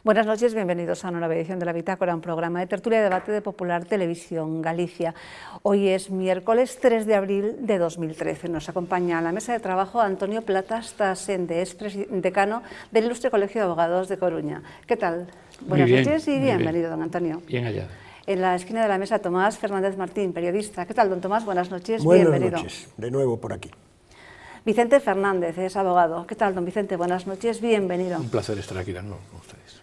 Buenas noches, bienvenidos a una nueva edición de La Bitácora, un programa de tertulia y debate de Popular Televisión Galicia. Hoy es miércoles 3 de abril de 2013. Nos acompaña a la mesa de trabajo Antonio Platas Tasende, es decano del Ilustre Colegio de Abogados de Coruña. ¿Qué tal? Buenas noches y bienvenido, don Antonio. Bien hallado. En la esquina de la mesa, Tomás Fernández Martín, periodista. ¿Qué tal, don Tomás? Buenas noches, bienvenido. Buenas noches, de nuevo por aquí. Vicente Fernández es abogado. ¿Qué tal, don Vicente? Buenas noches, bienvenido. Un placer estar aquí de nuevo con ustedes.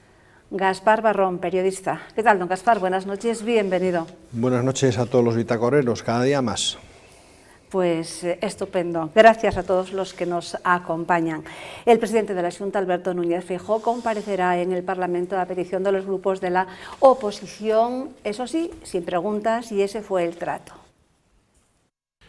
Gaspar Barrón, periodista. ¿Qué tal, don Gaspar? Buenas noches, bienvenido. Buenas noches a todos los bitacoreros, cada día más. Pues estupendo. Gracias a todos los que nos acompañan. El presidente de la Xunta, Alberto Núñez Feijóo, comparecerá en el Parlamento a petición de los grupos de la oposición, eso sí, sin preguntas, y ese fue el trato.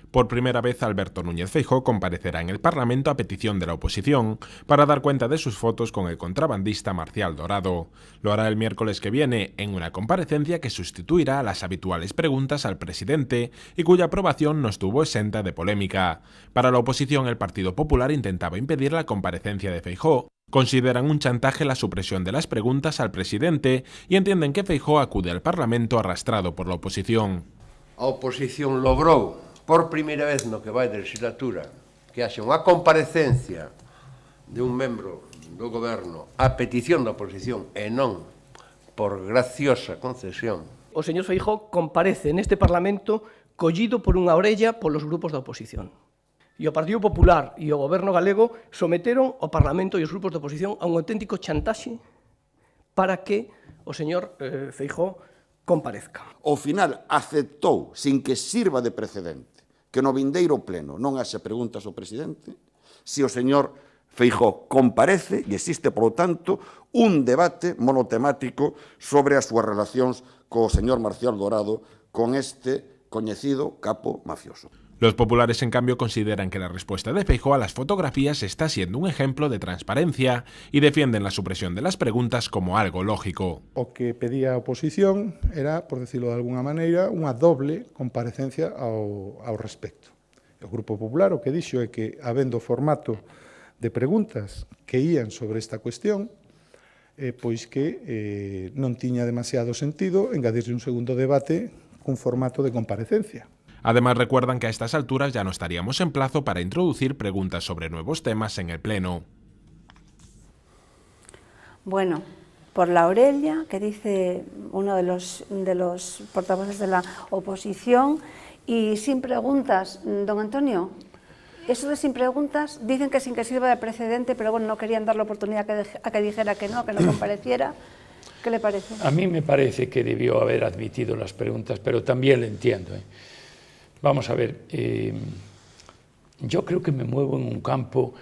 Por primera vez, Alberto Núñez Feijóo comparecerá en el Parlamento a petición de la oposición para dar cuenta de sus fotos con el contrabandista Marcial Dorado. Lo hará el miércoles que viene en una comparecencia que sustituirá a las habituales preguntas al presidente y cuya aprobación no estuvo exenta de polémica. Para la oposición, el Partido Popular intentaba impedir la comparecencia de Feijóo. Consideran un chantaje la supresión de las preguntas al presidente y entienden que Feijóo acude al Parlamento arrastrado por la oposición. A oposición logrou por primeira vez no que vai de legislatura que haxa unha comparecencia de un membro do goberno a petición da oposición e non por graciosa concesión. O señor Feijóo comparece neste Parlamento collido por unha orella polos grupos da oposición. E o Partido Popular e o Goberno galego someteron o Parlamento e os grupos da oposición a un auténtico chantaxe para que o señor Feijóo comparezca. Ao final aceptou, sin que sirva de precedente, que no vindeiro pleno non haxa preguntas ao presidente, se o señor Feijóo comparece e existe, polo tanto, un debate monotemático sobre as súas relacións co señor Marcial Dorado con este coñecido capo mafioso. Los populares, en cambio, consideran que la respuesta de Feijóo a las fotografías está siendo un ejemplo de transparencia y defienden la supresión de las preguntas como algo lógico. O que pedía a oposición era, por decirlo de alguna maneira, unha doble comparecencia ao respecto. O Grupo Popular o que dixo é que, habendo formato de preguntas que ían sobre esta cuestión, pois que non tiña demasiado sentido engadirse un segundo debate cun formato de comparecencia. Además, recuerdan que a estas alturas ya no estaríamos en plazo para introducir preguntas sobre nuevos temas en el Pleno. Bueno, por la orella, que dice uno de los portavoces de la oposición, y sin preguntas, don Antonio, eso de sin preguntas, dicen que sin que sirva de precedente, pero bueno, no querían dar la oportunidad a que dijera que no compareciera. ¿Qué le parece? A mí me parece que debió haber admitido las preguntas, pero también le entiendo. Vamos a ver, yo creo que me muevo en un campo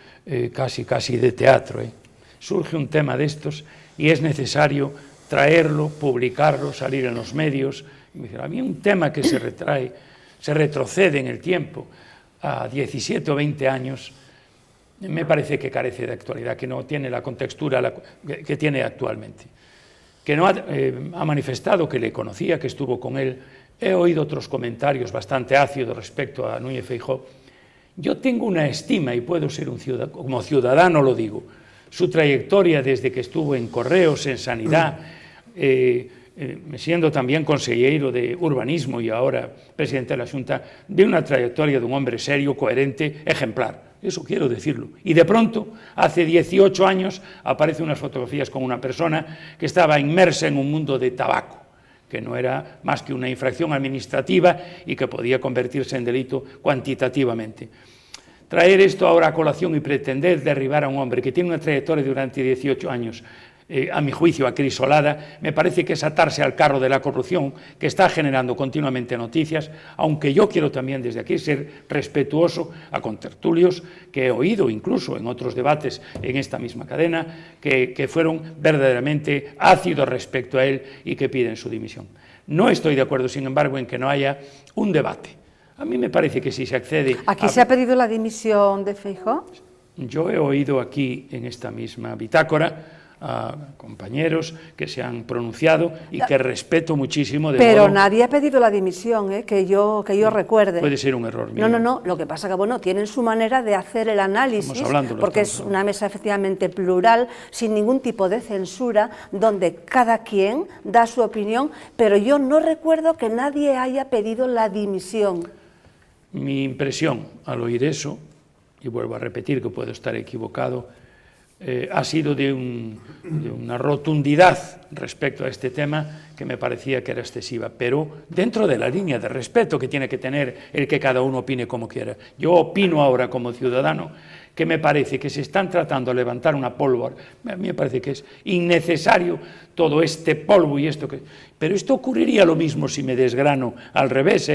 casi de teatro. Surge un tema de estos y es necesario traerlo, publicarlo, salir en los medios. A mí un tema que se retrocede en el tiempo a 17 o 20 años, me parece que carece de actualidad, que no tiene la contextura que tiene actualmente. Que no ha manifestado que le conocía, que estuvo con él. He oído otros comentarios bastante ácidos respecto a Núñez Feijóo. Yo tengo una estima, y puedo ser como ciudadano lo digo, su trayectoria desde que estuvo en Correos, en Sanidad, siendo también consejero de Urbanismo y ahora presidente de la Xunta, de una trayectoria de un hombre serio, coherente, ejemplar. Eso quiero decirlo. Y de pronto, hace 18 años, aparecen unas fotografías con una persona que estaba inmersa en un mundo de tabaco, que no era más que una infracción administrativa y que podía convertirse en delito cuantitativamente. Traer esto ahora a colación y pretender derribar a un hombre que tiene una trayectoria durante 18 años, a mi juicio acrisolada, me parece que es atarse al carro de la corrupción que está generando continuamente noticias, aunque yo quiero también desde aquí ser respetuoso a contertulios que he oído incluso en otros debates en esta misma cadena que fueron verdaderamente ácidos respecto a él y que piden su dimisión. No estoy de acuerdo, sin embargo, en que no haya un debate. A mí me parece que si se accede... ¿Aquí se ha pedido la dimisión de Feijóo? Yo he oído aquí, en esta misma bitácora, a compañeros que se han pronunciado y que respeto muchísimo. Pero nadie ha pedido la dimisión, que yo recuerde. Puede ser un error mío. No, lo que pasa que, bueno, tienen su manera de hacer el análisis, porque es una mesa efectivamente plural, sin ningún tipo de censura, donde cada quien da su opinión, pero yo no recuerdo que nadie haya pedido la dimisión. Mi impresión al oír eso, y vuelvo a repetir que puedo estar equivocado, ha sido de una rotundidad respecto a este tema que me parecía que era excesiva, pero dentro de la línea de respeto que tiene que tener el que cada uno opine como quiera. Yo opino ahora como ciudadano que me parece que se están tratando de levantar una pólvora. A mí me parece que es innecesario todo este polvo y esto que... Pero esto ocurriría lo mismo si me desgrano al revés,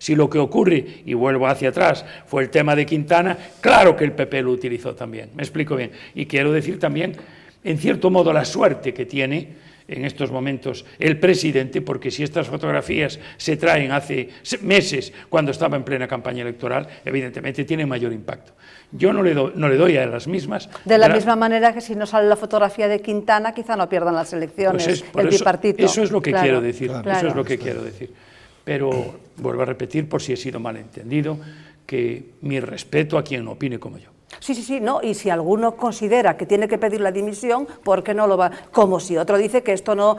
Si lo que ocurre, y vuelvo hacia atrás, fue el tema de Quintana, claro que el PP lo utilizó también, me explico bien. Y quiero decir también, en cierto modo, la suerte que tiene en estos momentos el presidente, porque si estas fotografías se traen hace meses, cuando estaba en plena campaña electoral, evidentemente tiene mayor impacto. Yo no le doy a las mismas. De la misma manera que si no sale la fotografía de Quintana, quizá no pierdan las elecciones, el bipartito. Eso es lo que quiero decir, eso es lo que quiero decir. Pero vuelvo a repetir, por si he sido malentendido, que mi respeto a quien opine como yo. Sí, no, y si alguno considera que tiene que pedir la dimisión, ¿por qué no lo va? Como si otro dice que esto no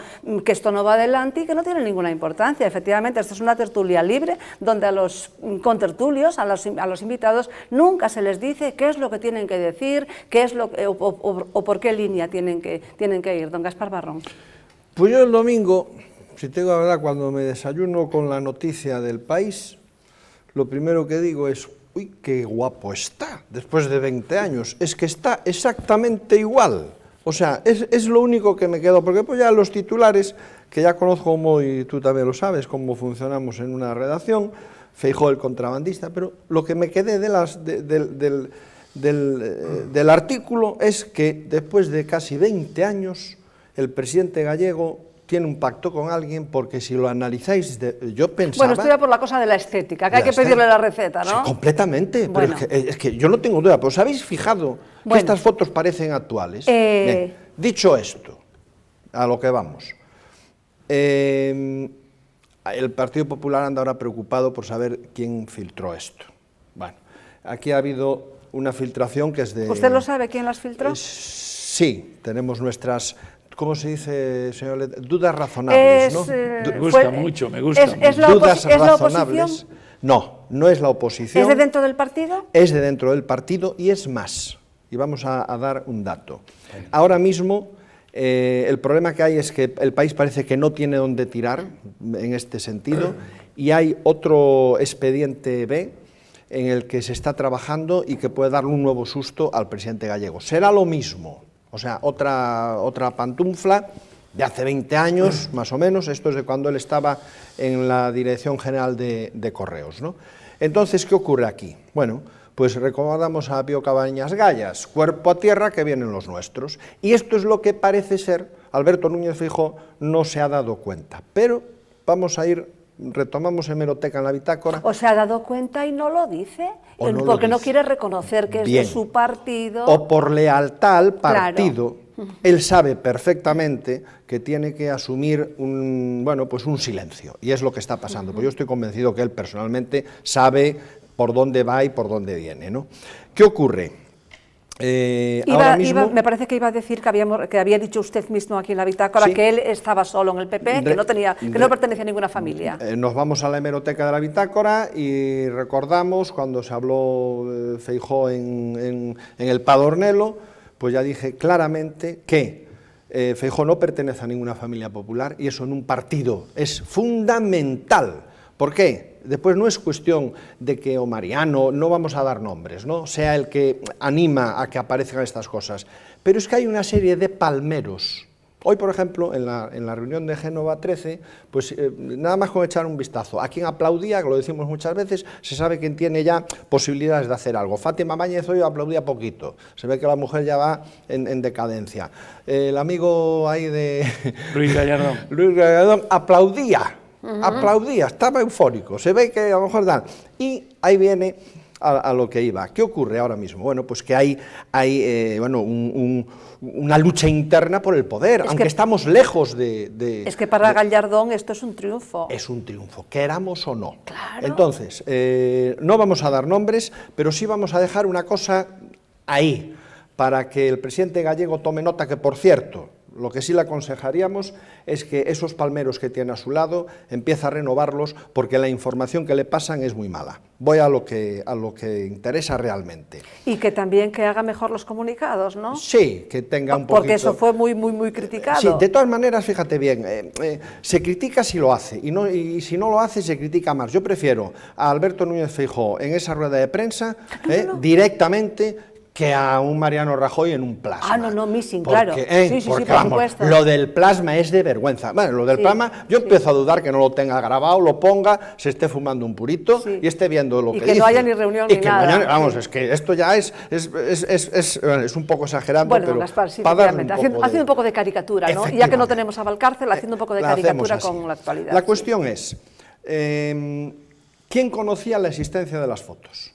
va adelante y que no tiene ninguna importancia. Efectivamente, esto es una tertulia libre, donde a los contertulios, a los invitados, nunca se les dice qué es lo que tienen que decir, qué es o por qué línea tienen que ir. Don Gaspar Barrón. Pues yo el domingo, si tengo la verdad, cuando me desayuno con la noticia del País, lo primero que digo es: uy, qué guapo está, después de 20 años, es que está exactamente igual. O sea, es lo único que me quedó, porque pues ya los titulares, que ya conozco y tú también lo sabes, cómo funcionamos en una redacción, Feijóo el contrabandista, pero lo que me quedé del artículo es que después de casi 20 años, el presidente gallego tiene un pacto con alguien, porque si lo analizáis, yo pensaba... Bueno, esto ya por la cosa de la estética, que hay que pedirle la receta, ¿no? Sí, completamente, bueno. Pero es que yo no tengo duda, pero ¿os habéis fijado que estas fotos parecen actuales? Bien, dicho esto, a lo que vamos, el Partido Popular anda ahora preocupado por saber quién filtró esto. Bueno, aquí ha habido una filtración que es de... ¿Usted lo sabe quién las filtró? Sí, tenemos nuestras... ¿Cómo se dice, señor Lete? Dudas razonables, ¿no? Me gusta mucho, me gusta mucho. Dudas razonables. No es la oposición. ¿Es de dentro del partido? Es de dentro del partido y es más. Y vamos a dar un dato. Ahora mismo, el problema que hay es que el País parece que no tiene dónde tirar en este sentido, y hay otro expediente B en el que se está trabajando y que puede darle un nuevo susto al presidente gallego. Será lo mismo. O sea, otra pantufla de hace 20 años, más o menos. Esto es de cuando él estaba en la Dirección General de Correos, ¿no? Entonces, ¿qué ocurre aquí? Bueno, pues recordamos a Pío Cabañas Gallas: cuerpo a tierra, que vienen los nuestros. Y esto es lo que parece ser Alberto Núñez Feijóo no se ha dado cuenta. Pero vamos a ir, retomamos hemeroteca en la bitácora. ¿O se ha dado cuenta y no lo dice? Porque no quiere reconocer que es de su partido. O por lealtad al partido, claro. Él sabe perfectamente que tiene que asumir un silencio, y es lo que está pasando. Pues yo estoy convencido que él personalmente sabe por dónde va y por dónde viene, ¿no? ¿Qué ocurre? Ahora mismo, me parece que iba a decir que había dicho usted mismo aquí en la bitácora, sí, que él estaba solo en el PP, que no pertenecía a ninguna familia. Nos vamos a la hemeroteca de la bitácora y recordamos cuando se habló Feijóo en el Padornelo, pues ya dije claramente que Feijóo no pertenece a ninguna familia popular, y eso en un partido es fundamental. ¿Por qué? Después no es cuestión de que o Mariano, no vamos a dar nombres, ¿no?, sea el que anima a que aparezcan estas cosas, pero es que hay una serie de palmeros. Hoy, por ejemplo, en la reunión de Génova 13, pues nada más con echar un vistazo, a quien aplaudía, que lo decimos muchas veces, se sabe quién tiene ya posibilidades de hacer algo. Fátima Báñez hoy aplaudía poquito, se ve que la mujer ya va en decadencia. El amigo ahí de... Luis Gallardón. Luis Gallardón aplaudía, estaba eufórico, se ve que a lo mejor dan. Y ahí viene a lo que iba. ¿Qué ocurre ahora mismo? Bueno, pues que hay bueno, una lucha interna por el poder, aunque estamos lejos de... Es que para Gallardón esto es un triunfo. Es un triunfo, queramos o no. Claro. Entonces, no vamos a dar nombres, pero sí vamos a dejar una cosa ahí, para que el presidente gallego tome nota, que por cierto, lo que sí le aconsejaríamos es que esos palmeros que tiene a su lado empiece a renovarlos, porque la información que le pasan es muy mala. Voy a lo que interesa realmente. Y que también que haga mejor los comunicados, ¿no? Sí, que tenga un poquito... Porque eso fue muy criticado. Sí, de todas maneras, fíjate bien, se critica si lo hace, y si no lo hace se critica más. Yo prefiero a Alberto Núñez Feijóo en esa rueda de prensa directamente, que a un Mariano Rajoy en un plasma. Ah, no, missing, claro. Sí, porque, por supuesto. Lo del plasma es de vergüenza. Bueno, lo del plasma, yo empiezo a dudar que no lo tenga grabado, lo ponga, se esté fumando un purito y esté viendo lo que dice. Y que no haya ni reunión ni nada. Vamos, es que esto ya es un poco exagerando, bueno, pero Gaspar, sí, para darle haciendo un poco de caricatura, ¿no? Ya que no tenemos a Valcárcel, haciendo un poco de caricatura con la actualidad. La cuestión es, ¿quién conocía la existencia de las fotos?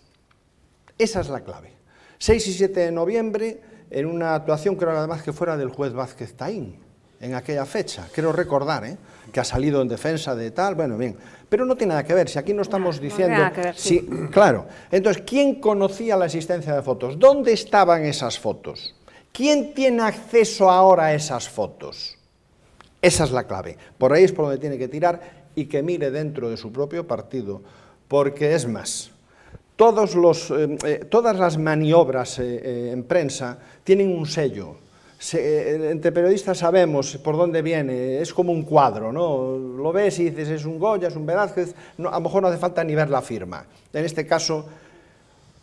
Esa es la clave. 6 y 7 de noviembre, en una actuación, creo además que fuera del juez Vázquez Taín, en aquella fecha, quiero recordar, que ha salido en defensa de tal, bueno, bien, pero no tiene nada que ver, si aquí no estamos diciendo... No tiene nada que ver, sí. Claro, entonces, ¿quién conocía la existencia de fotos? ¿Dónde estaban esas fotos? ¿Quién tiene acceso ahora a esas fotos? Esa es la clave, por ahí es por donde tiene que tirar, y que mire dentro de su propio partido, porque es más... Todas las maniobras en prensa tienen un sello. Entre periodistas sabemos por dónde viene, es como un cuadro, ¿no? Lo ves y dices, es un Goya, es un Velázquez, no, a lo mejor no hace falta ni ver la firma. En este caso,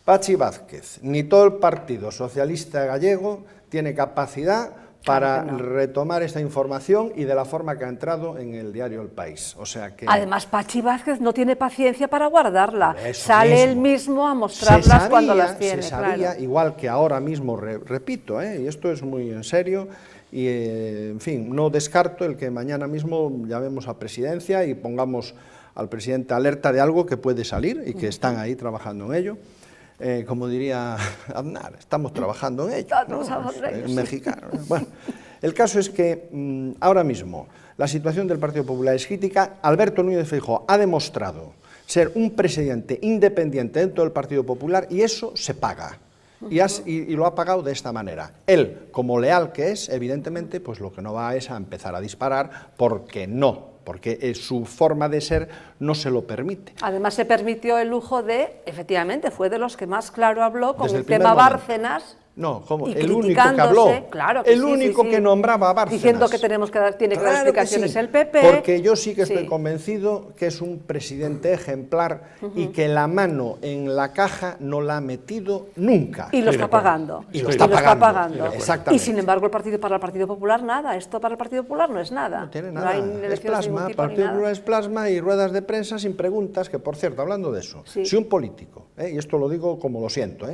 Pachi Vázquez, ni todo el Partido Socialista Gallego tiene capacidad para retomar esta información y de la forma que ha entrado en el diario El País. O sea que... Además, Pachi Vázquez no tiene paciencia para guardarla. Sale él mismo a mostrarlas cuando las tiene. Se sabía, igual que ahora mismo, repito, y esto es muy en serio, y en fin, no descarto el que mañana mismo llamemos a presidencia y pongamos al presidente alerta de algo que puede salir y que están ahí trabajando en ello. Como diría Aznar, estamos trabajando en ello, ¿no? En mexicano. Bueno, el caso es que ahora mismo la situación del Partido Popular es crítica. Alberto Núñez Feijóo ha demostrado ser un presidente independiente dentro del Partido Popular y eso se paga. Y lo ha pagado de esta manera. Él, como leal que es, evidentemente, pues lo que no va es a empezar a disparar porque su forma de ser no se lo permite. Además se permitió el lujo de, efectivamente, fue de los que más claro habló con Desde el tema Bárcenas. No, ¿cómo? Y El único que habló, claro que el único que nombraba a Bárcenas. Diciendo que tiene que dar explicaciones el PP. Porque yo sí que estoy convencido que es un presidente ejemplar y que la mano en la caja no la ha metido nunca. Y lo está pagando. Y lo está pagando. Exactamente. Y sin embargo para el Partido Popular nada, esto para el Partido Popular no es nada. No tiene nada, no hay es plasma, el Partido Popular es plasma y ruedas de prensa sin preguntas, que por cierto, hablando de eso, si un político, y esto lo digo como lo siento,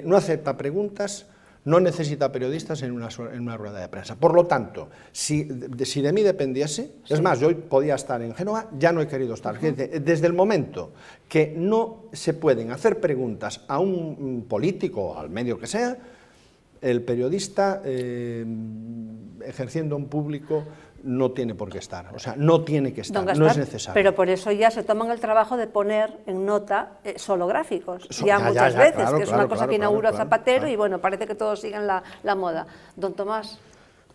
no acepta preguntas, no necesita periodistas en una rueda de prensa. Por lo tanto, si de mí dependiese, es más, yo hoy podía estar en Génova, ya no he querido estar. Desde el momento que no se pueden hacer preguntas a un político, al medio que sea, el periodista ejerciendo un público no tiene por qué estar, o sea, no tiene que estar, Gaspar, no es necesario. Pero por eso ya se toman el trabajo de poner en nota solo gráficos, muchas veces, claro, que es una cosa que inauguró Zapatero y bueno, parece que todos siguen la moda. Don Tomás.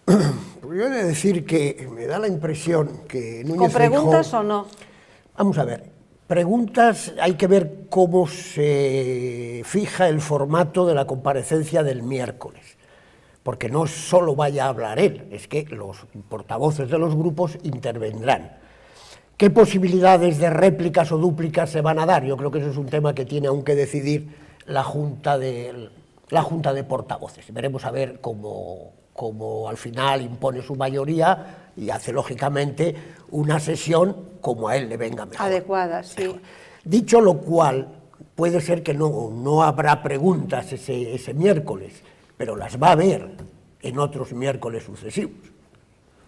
Pues yo he de decir que me da la impresión que Núñez ¿Con preguntas Feijóo, o no? Vamos a ver, preguntas, hay que ver cómo se fija el formato de la comparecencia del miércoles. Porque no solo vaya a hablar él, es que los portavoces de los grupos intervendrán. ¿Qué posibilidades de réplicas o dúplicas se van a dar? Yo creo que eso es un tema que tiene aún que decidir la Junta de Portavoces. Veremos a ver cómo al final impone su mayoría y hace lógicamente una sesión como a él le venga mejor. Adecuada, sí. Dicho lo cual, puede ser que no habrá preguntas ese miércoles, pero las va a haber en otros miércoles sucesivos,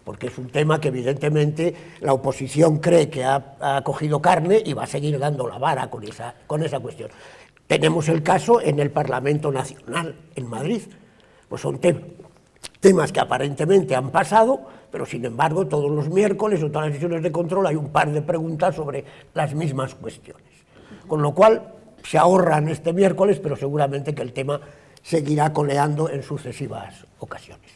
porque es un tema que evidentemente la oposición cree que ha cogido carne y va a seguir dando la vara con esa cuestión. Tenemos el caso en el Parlamento Nacional, en Madrid. Pues son temas que aparentemente han pasado, pero sin embargo todos los miércoles o todas las sesiones de control hay un par de preguntas sobre las mismas cuestiones. Con lo cual se ahorran este miércoles, pero seguramente que el tema seguirá coleando en sucesivas ocasiones.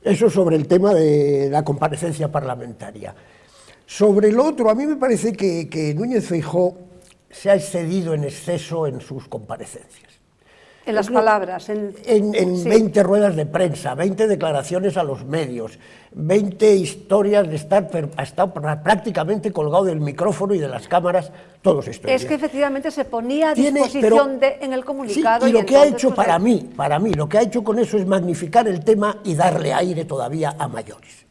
Eso sobre el tema de la comparecencia parlamentaria. Sobre el otro, a mí me parece que Núñez Feijóo se ha excedido en exceso en sus comparecencias. En las palabras. En sí. 20 ruedas de prensa, 20 declaraciones a los medios, 20 historias de estar, ha estado prácticamente colgado del micrófono y de las cámaras todos estos días. Es que efectivamente se ponía a disposición en el comunicado. Sí, y lo que ha hecho para mí, lo que ha hecho con eso es magnificar el tema y darle aire todavía a mayores.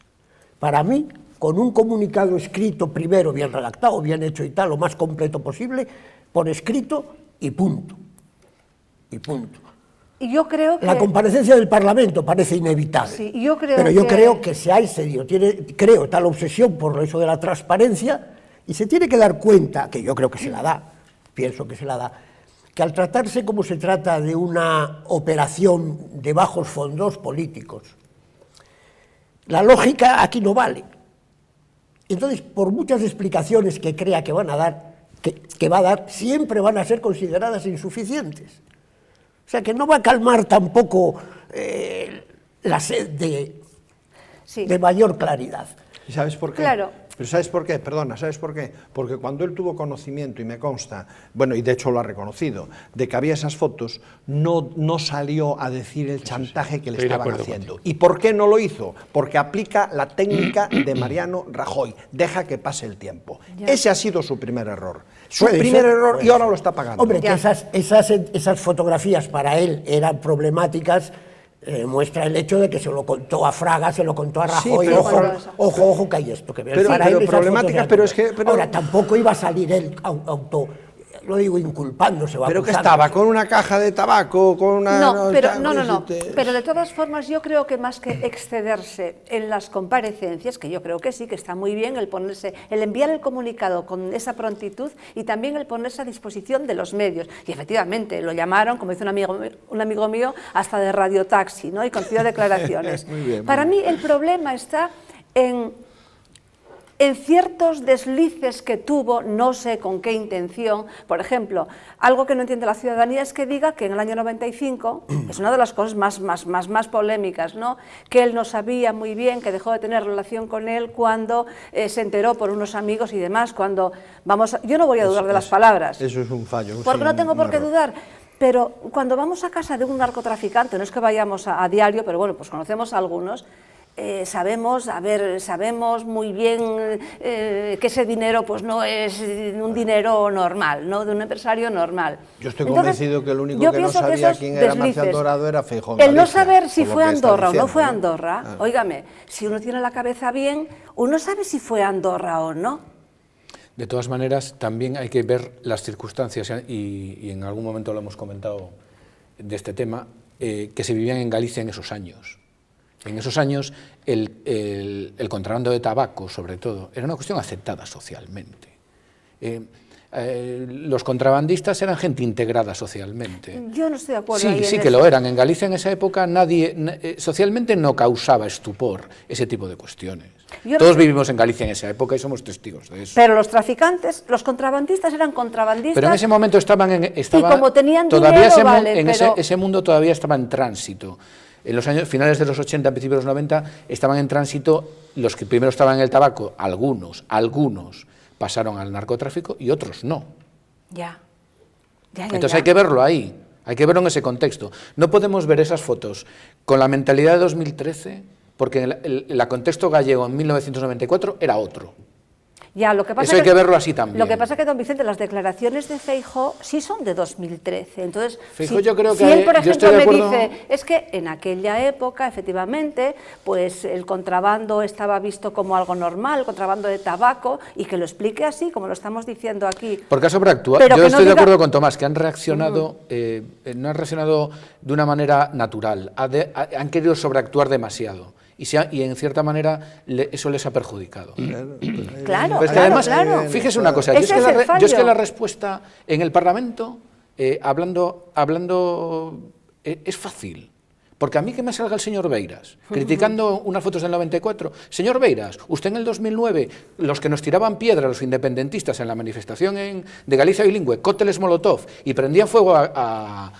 Para mí, con un comunicado escrito primero, bien redactado, bien hecho y tal, lo más completo posible, por escrito y punto. Y punto. Y yo creo que... La comparecencia del Parlamento parece inevitable, sí, yo creo pero yo creo que se ha excedido, creo tal obsesión por eso de la transparencia, y se tiene que dar cuenta, que yo creo que se la da, pienso que se la da, que al tratarse como se trata de una operación de bajos fondos políticos, la lógica aquí no vale. Entonces, por muchas explicaciones que crea que van a dar, que va a dar, siempre van a ser consideradas insuficientes. O sea, que no va a calmar tampoco la sed de mayor claridad. ¿Y sabes por qué? Claro. Pero ¿sabes por qué? Perdona, ¿sabes por qué? Porque cuando él tuvo conocimiento, y me consta, bueno, y de hecho lo ha reconocido, de que había esas fotos, no salió a decir el chantaje que le estaban haciendo. ¿Y por qué no lo hizo? Porque aplica la técnica de Mariano Rajoy, deja que pase el tiempo. Ya. Ese ha sido su primer error. Su primer error, y ahora lo está pagando. Hombre, que esas fotografías para él eran problemáticas. Muestra el hecho de que se lo contó a Fraga, se lo contó a Rajoy, sí, ojo, que hay esto, que pero problemáticas, pero es que... Ahora, tampoco iba a salir él lo digo inculpándose. Pero que estaba con una caja de tabaco, con una... No, pero de todas formas yo creo que más que excederse en las comparecencias, que yo creo que sí, que está muy bien el enviar el comunicado con esa prontitud y también el ponerse a disposición de los medios. Y efectivamente, lo llamaron, como dice un amigo mío, hasta de radiotaxi, ¿no? Y concedió declaraciones. Muy bien, Para mí el problema está en ciertos deslices que tuvo, no sé con qué intención. Por ejemplo, algo que no entiende la ciudadanía es que diga que en el año 95, es una de las cosas más polémicas, ¿no? Que él no sabía muy bien, que dejó de tener relación con él cuando se enteró por unos amigos y demás, cuando yo no voy a dudar de las palabras. Eso es un fallo. Porque no tengo por qué dudar. Pero cuando vamos a casa de un narcotraficante, no es que vayamos a diario, pero bueno, pues conocemos a algunos, sabemos muy bien que ese dinero pues no es un dinero normal, ¿no? De un empresario normal. Yo estoy convencido que el único que no sabía quién era Marcial Dorado era Feijóo. El no saber si fue a Andorra o no fue a Andorra, óigame, si uno tiene la cabeza bien, uno sabe si fue a Andorra o no. De todas maneras, también hay que ver las circunstancias, y en algún momento lo hemos comentado de este tema, que se vivían en Galicia en esos años. En esos años, el contrabando de tabaco, sobre todo, era una cuestión aceptada socialmente. Los contrabandistas eran gente integrada socialmente. Yo no estoy de acuerdo. Sí que lo eran. En Galicia en esa época socialmente no causaba estupor ese tipo de cuestiones. Todos vivimos en Galicia en esa época y somos testigos de eso. Pero los traficantes, los contrabandistas eran contrabandistas. Pero en ese momento estaban y como tenían todavía dinero, ese mundo todavía estaba en tránsito. En los años finales de los 80, principios de los 90, estaban en tránsito los que primero estaban en el tabaco, algunos pasaron al narcotráfico y otros no. Entonces hay que verlo ahí, hay que verlo en ese contexto. No podemos ver esas fotos con la mentalidad de 2013, porque el contexto gallego en 1994 era otro. Lo que pasa eso hay que verlo así también. Lo que pasa es que, don Vicente, las declaraciones de Feijóo sí son de 2013. Entonces, Feijóo, yo creo que si él, por ejemplo, me acuerdo... dice, es que en aquella época, efectivamente, pues el contrabando estaba visto como algo normal, el contrabando de tabaco, y que lo explique así, como lo estamos diciendo aquí. Porque ha sobreactuado. Yo estoy de acuerdo con Tomás, que han reaccionado, no han reaccionado de una manera natural, han querido sobreactuar demasiado. Y en cierta manera eso les ha perjudicado. Claro, pues que además, fíjese una cosa, yo es que la respuesta en el Parlamento hablando es fácil. Porque a mí que me salga el señor Beiras criticando unas fotos del 94. Señor Beiras, usted en el 2009, los que nos tiraban piedra, los independentistas en la manifestación de Galicia bilingüe, cócteles Molotov, y prendían fuego a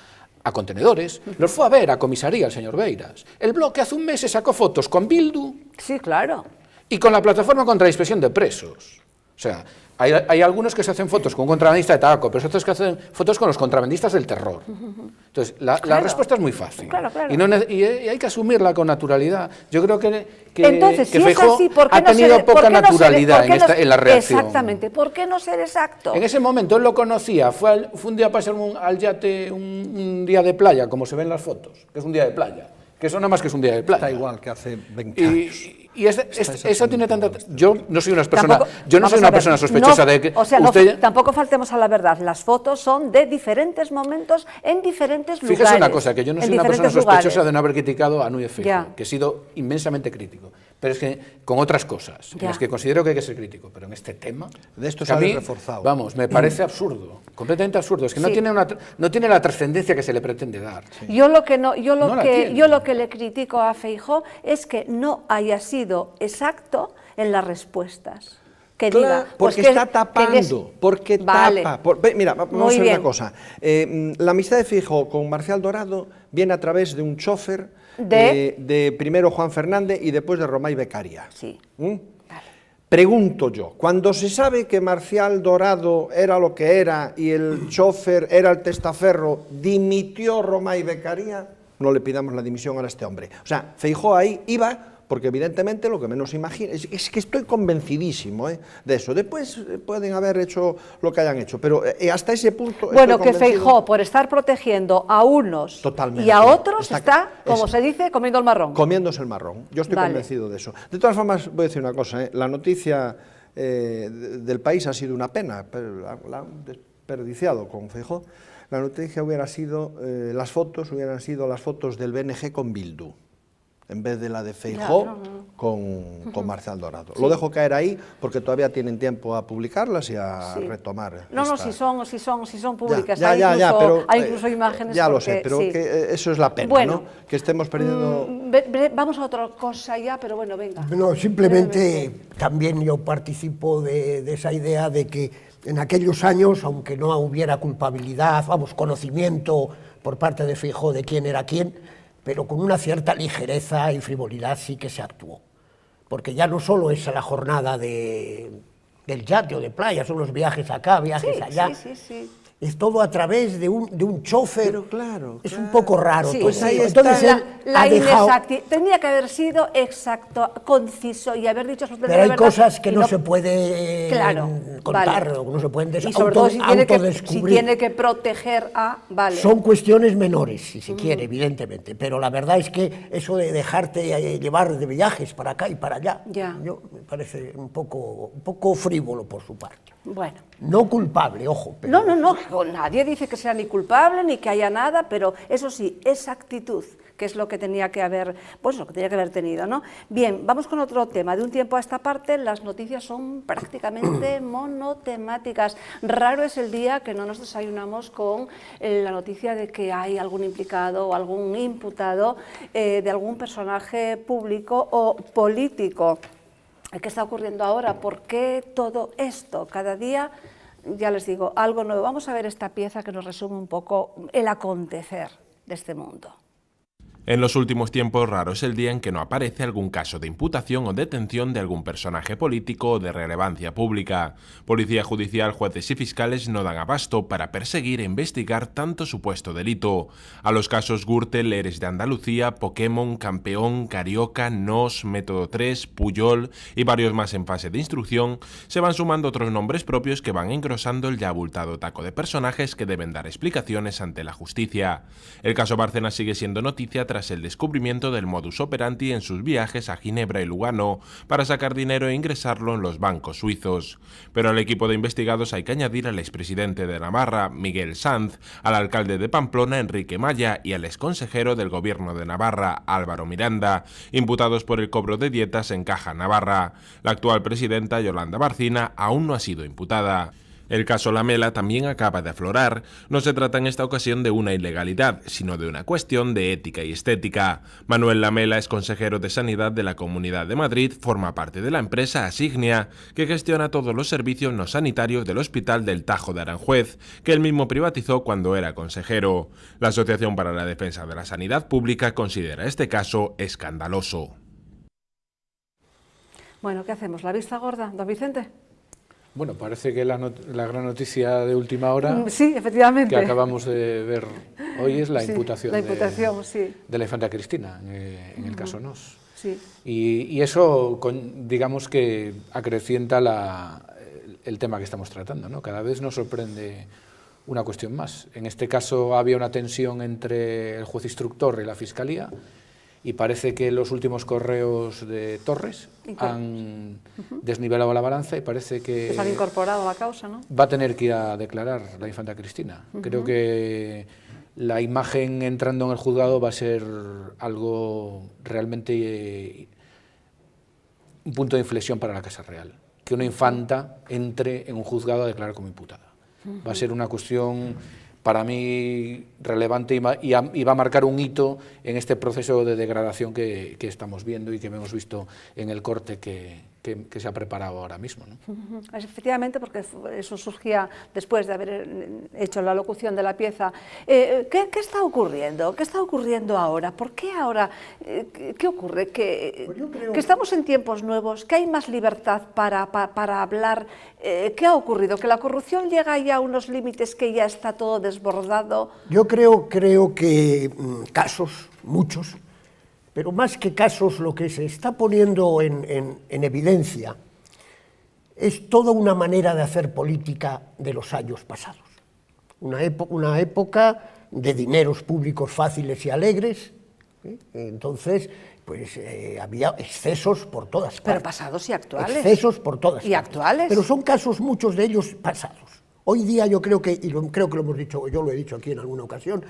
contenedores, los fue a ver a comisaría el señor Beiras. El Bloque hace un mes se sacó fotos con Bildu. Sí, claro. Y con la Plataforma contra la Inspección de Presos. O sea, hay algunos que se hacen fotos con un contrabandista de tabaco, pero otros que hacen fotos con los contrabandistas del terror. Entonces, la respuesta es muy fácil. Claro, claro. Y hay que asumirla con naturalidad. Yo creo que Entonces, si Feijóo es así, ¿por qué ha tenido poca naturalidad en la reacción. Exactamente. ¿Por qué no ser exacto? En ese momento él lo conocía, fue un día a pasar al yate, un día de playa, como se ven en las fotos, que es un día de playa. Que eso nada más que es un día de playa. Está igual que hace 20 años. Y eso tiene tanta... Yo no soy una persona sospechosa de que... O sea, tampoco faltemos a la verdad. Las fotos son de diferentes momentos en diferentes lugares. Fíjese una cosa, que yo no soy una persona sospechosa de no haber criticado a Núñez Feijóo, que he sido inmensamente crítico. Pero es que con otras cosas, en las que considero que hay que ser crítico, pero en este tema... De esto se ha reforzado. Vamos, me parece absurdo, completamente absurdo. Es que no tiene la trascendencia que se le pretende dar. Sí. Yo lo que le critico a Feijóo es que no haya sido exacto en las respuestas. Que diga, porque está tapando, porque tapa. Mira, vamos a ver una cosa. La amistad de Feijóo con Marcial Dorado viene a través de un chofer de primero Juan Fernández y después de Romay Beccaria. Sí. Pregunto yo, cuando se sabe que Marcial Dorado era lo que era y el chofer era el testaferro, ¿dimitió Romay Beccaria? No le pidamos la dimisión a este hombre. O sea, Feijóo ahí iba... porque evidentemente lo que menos imagina, es que estoy convencidísimo de eso. Después pueden haber hecho lo que hayan hecho, pero hasta ese punto... Bueno, que Feijóo, por estar protegiendo a unos y a otros, está, como se dice, comiendo el marrón. Comiéndose el marrón, yo estoy convencido de eso. De todas formas, voy a decir una cosa, la noticia del País ha sido una pena, pero la han desperdiciado con Feijóo. La noticia hubiera sido, las fotos hubieran sido las fotos del BNG con Bildu, en vez de la de Feijóo con Marcial Dorado. Sí. Lo dejo caer ahí porque todavía tienen tiempo a publicarlas y a retomar. Si son públicas, pero hay incluso imágenes. Ya lo sé, pero que eso es la pena, ¿no? Que estemos perdiendo... Vamos a otra cosa ya, pero bueno, venga. No, simplemente también yo participo de esa idea de que en aquellos años, aunque no hubiera culpabilidad, conocimiento por parte de Feijóo de quién era quién, pero con una cierta ligereza y frivolidad sí que se actuó. Porque ya no solo es la jornada del yate o de playa, son los viajes acá, viajes allá. Sí. Es todo a través de un chofer. Pero claro. Es un poco raro. Sí, pues ahí entonces tenía que haber sido exacto, conciso y haber dicho... Pero hay cosas que no se puede contar, o no se pueden y sobre todo si tiene que proteger a... Son cuestiones menores, si se quiere, evidentemente, pero la verdad es que eso de dejarte llevar de viajes para acá y para allá, yo me parece un poco frívolo por su parte. Bueno. No culpable, ojo. Pero... No, nadie dice que sea ni culpable ni que haya nada, pero eso sí, esa actitud, que es lo que tenía que haber, tenido, ¿no? Bien, vamos con otro tema. De un tiempo a esta parte, las noticias son prácticamente monotemáticas. Raro es el día que no nos desayunamos con la noticia de que hay algún implicado o algún imputado de algún personaje público o político. ¿Qué está ocurriendo ahora? ¿Por qué todo esto? Cada día, ya les digo, algo nuevo. Vamos a ver esta pieza que nos resume un poco el acontecer de este mundo. En los últimos tiempos, raro es el día en que no aparece algún caso de imputación o detención de algún personaje político o de relevancia pública. Policía judicial, jueces y fiscales no dan abasto para perseguir e investigar tanto supuesto delito. A los casos Gürtel, Eres de Andalucía, Pokémon, Campeón, Carioca, NOS, Método 3, Puyol y varios más en fase de instrucción, se van sumando otros nombres propios que van engrosando el ya abultado taco de personajes que deben dar explicaciones ante la justicia. El caso Bárcenas sigue siendo noticia tras el descubrimiento del modus operandi en sus viajes a Ginebra y Lugano para sacar dinero e ingresarlo en los bancos suizos. Pero al equipo de investigados hay que añadir al expresidente de Navarra, Miguel Sanz, al alcalde de Pamplona, Enrique Maya, y al exconsejero del gobierno de Navarra, Álvaro Miranda, imputados por el cobro de dietas en Caja Navarra. La actual presidenta, Yolanda Barcina, aún no ha sido imputada. El caso Lamela también acaba de aflorar. No se trata en esta ocasión de una ilegalidad, sino de una cuestión de ética y estética. Manuel Lamela es consejero de Sanidad de la Comunidad de Madrid, forma parte de la empresa Asignia, que gestiona todos los servicios no sanitarios del Hospital del Tajo de Aranjuez, que él mismo privatizó cuando era consejero. La Asociación para la Defensa de la Sanidad Pública considera este caso escandaloso. Bueno, ¿qué hacemos? ¿La vista gorda, don Vicente? Bueno, parece que la gran noticia de última hora, sí, efectivamente, que acabamos de ver hoy es la imputación, de la infanta Cristina en el caso Nos. Sí. Y eso, digamos que acrecienta el tema que estamos tratando, ¿no? Cada vez nos sorprende una cuestión más. En este caso había una tensión entre el juez instructor y la Fiscalía, y parece que los últimos correos de Torres han desnivelado la balanza y parece que se han incorporado a la causa, ¿no? Va a tener que ir a declarar la infanta Cristina. Creo que la imagen entrando en el juzgado va a ser algo realmente un punto de inflexión para la Casa Real. Que una infanta entre en un juzgado a declarar como imputada. Va a ser una cuestión, para mí, relevante y va a marcar un hito en este proceso de degradación que estamos viendo y que hemos visto en el corte que se ha preparado ahora mismo, ¿no? Efectivamente, porque eso surgía después de haber hecho la locución de la pieza. ¿Qué está ocurriendo? ¿Qué está ocurriendo ahora? ¿Por qué ahora? ¿Qué ocurre? Que estamos en tiempos nuevos, que hay más libertad para hablar. ¿Qué ha ocurrido? ¿Que la corrupción llega ya a unos límites que ya está todo desbordado? Yo creo que casos, muchos, pero más que casos, lo que se está poniendo en evidencia es toda una manera de hacer política de los años pasados. Una época de dineros públicos fáciles y alegres, ¿sí? Entonces, pues había excesos por todas partes. Pero pasados y actuales. Excesos por todas partes. Y actuales. Pero son casos, muchos de ellos, pasados. Hoy día yo creo que, creo que lo hemos dicho, yo lo he dicho aquí en alguna ocasión,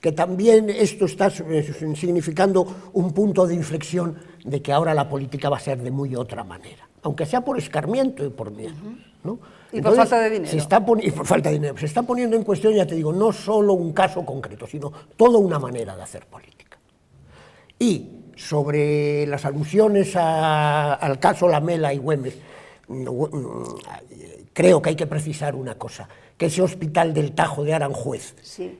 que también esto está significando un punto de inflexión de que ahora la política va a ser de muy otra manera, aunque sea por escarmiento y por miedo, ¿no? Y por falta de dinero. Y por falta de dinero. Se está poniendo en cuestión, ya te digo, no solo un caso concreto, sino toda una manera de hacer política. Y sobre las alusiones al caso Lamela y Güemes, creo que hay que precisar una cosa, que ese hospital del Tajo de Aranjuez, sí,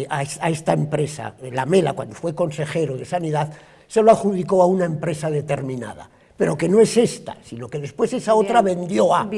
a esta empresa, Lamela, cuando fue consejero de Sanidad, se lo adjudicó a una empresa determinada, pero que no es esta, sino que después esa otra vendió a.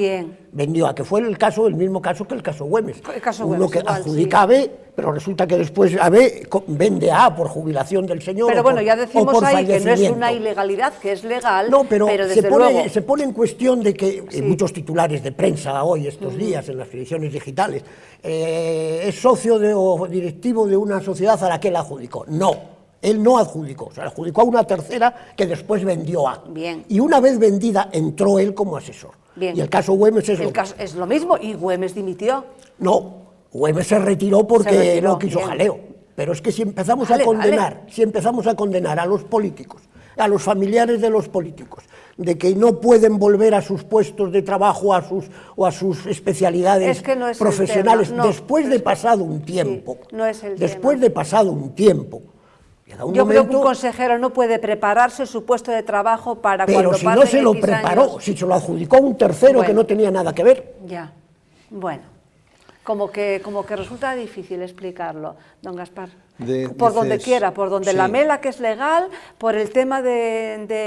Vendió a, que fue el mismo caso que el caso Güemes. Uno que adjudica a B, pero resulta que después a B vende a por jubilación del señor. Pero bueno, ya decimos ahí que no es una ilegalidad, que es legal, no, pero desde luego se pone en cuestión de que muchos titulares de prensa hoy, estos días, en las ediciones digitales, es socio o directivo de una sociedad a la que él adjudicó. No. Él no adjudicó, se adjudicó a una tercera que después vendió a. Bien. Y una vez vendida, entró él como asesor. Bien. Y el caso Güemes es lo mismo, y Güemes dimitió. No, Güemes se retiró porque no quiso jaleo. Pero es que si empezamos a condenar a los políticos, a los familiares de los políticos, de que no pueden volver a sus puestos de trabajo o a sus especialidades profesionales, después de pasado un tiempo, Yo creo que un consejero no puede prepararse su puesto de trabajo para pero cuando si no se lo preparó, si se lo adjudicó a un tercero que no tenía nada que ver. Ya, bueno, como que resulta difícil explicarlo, don Gaspar. Por donde quiera, por donde Lamela, que es legal, por el tema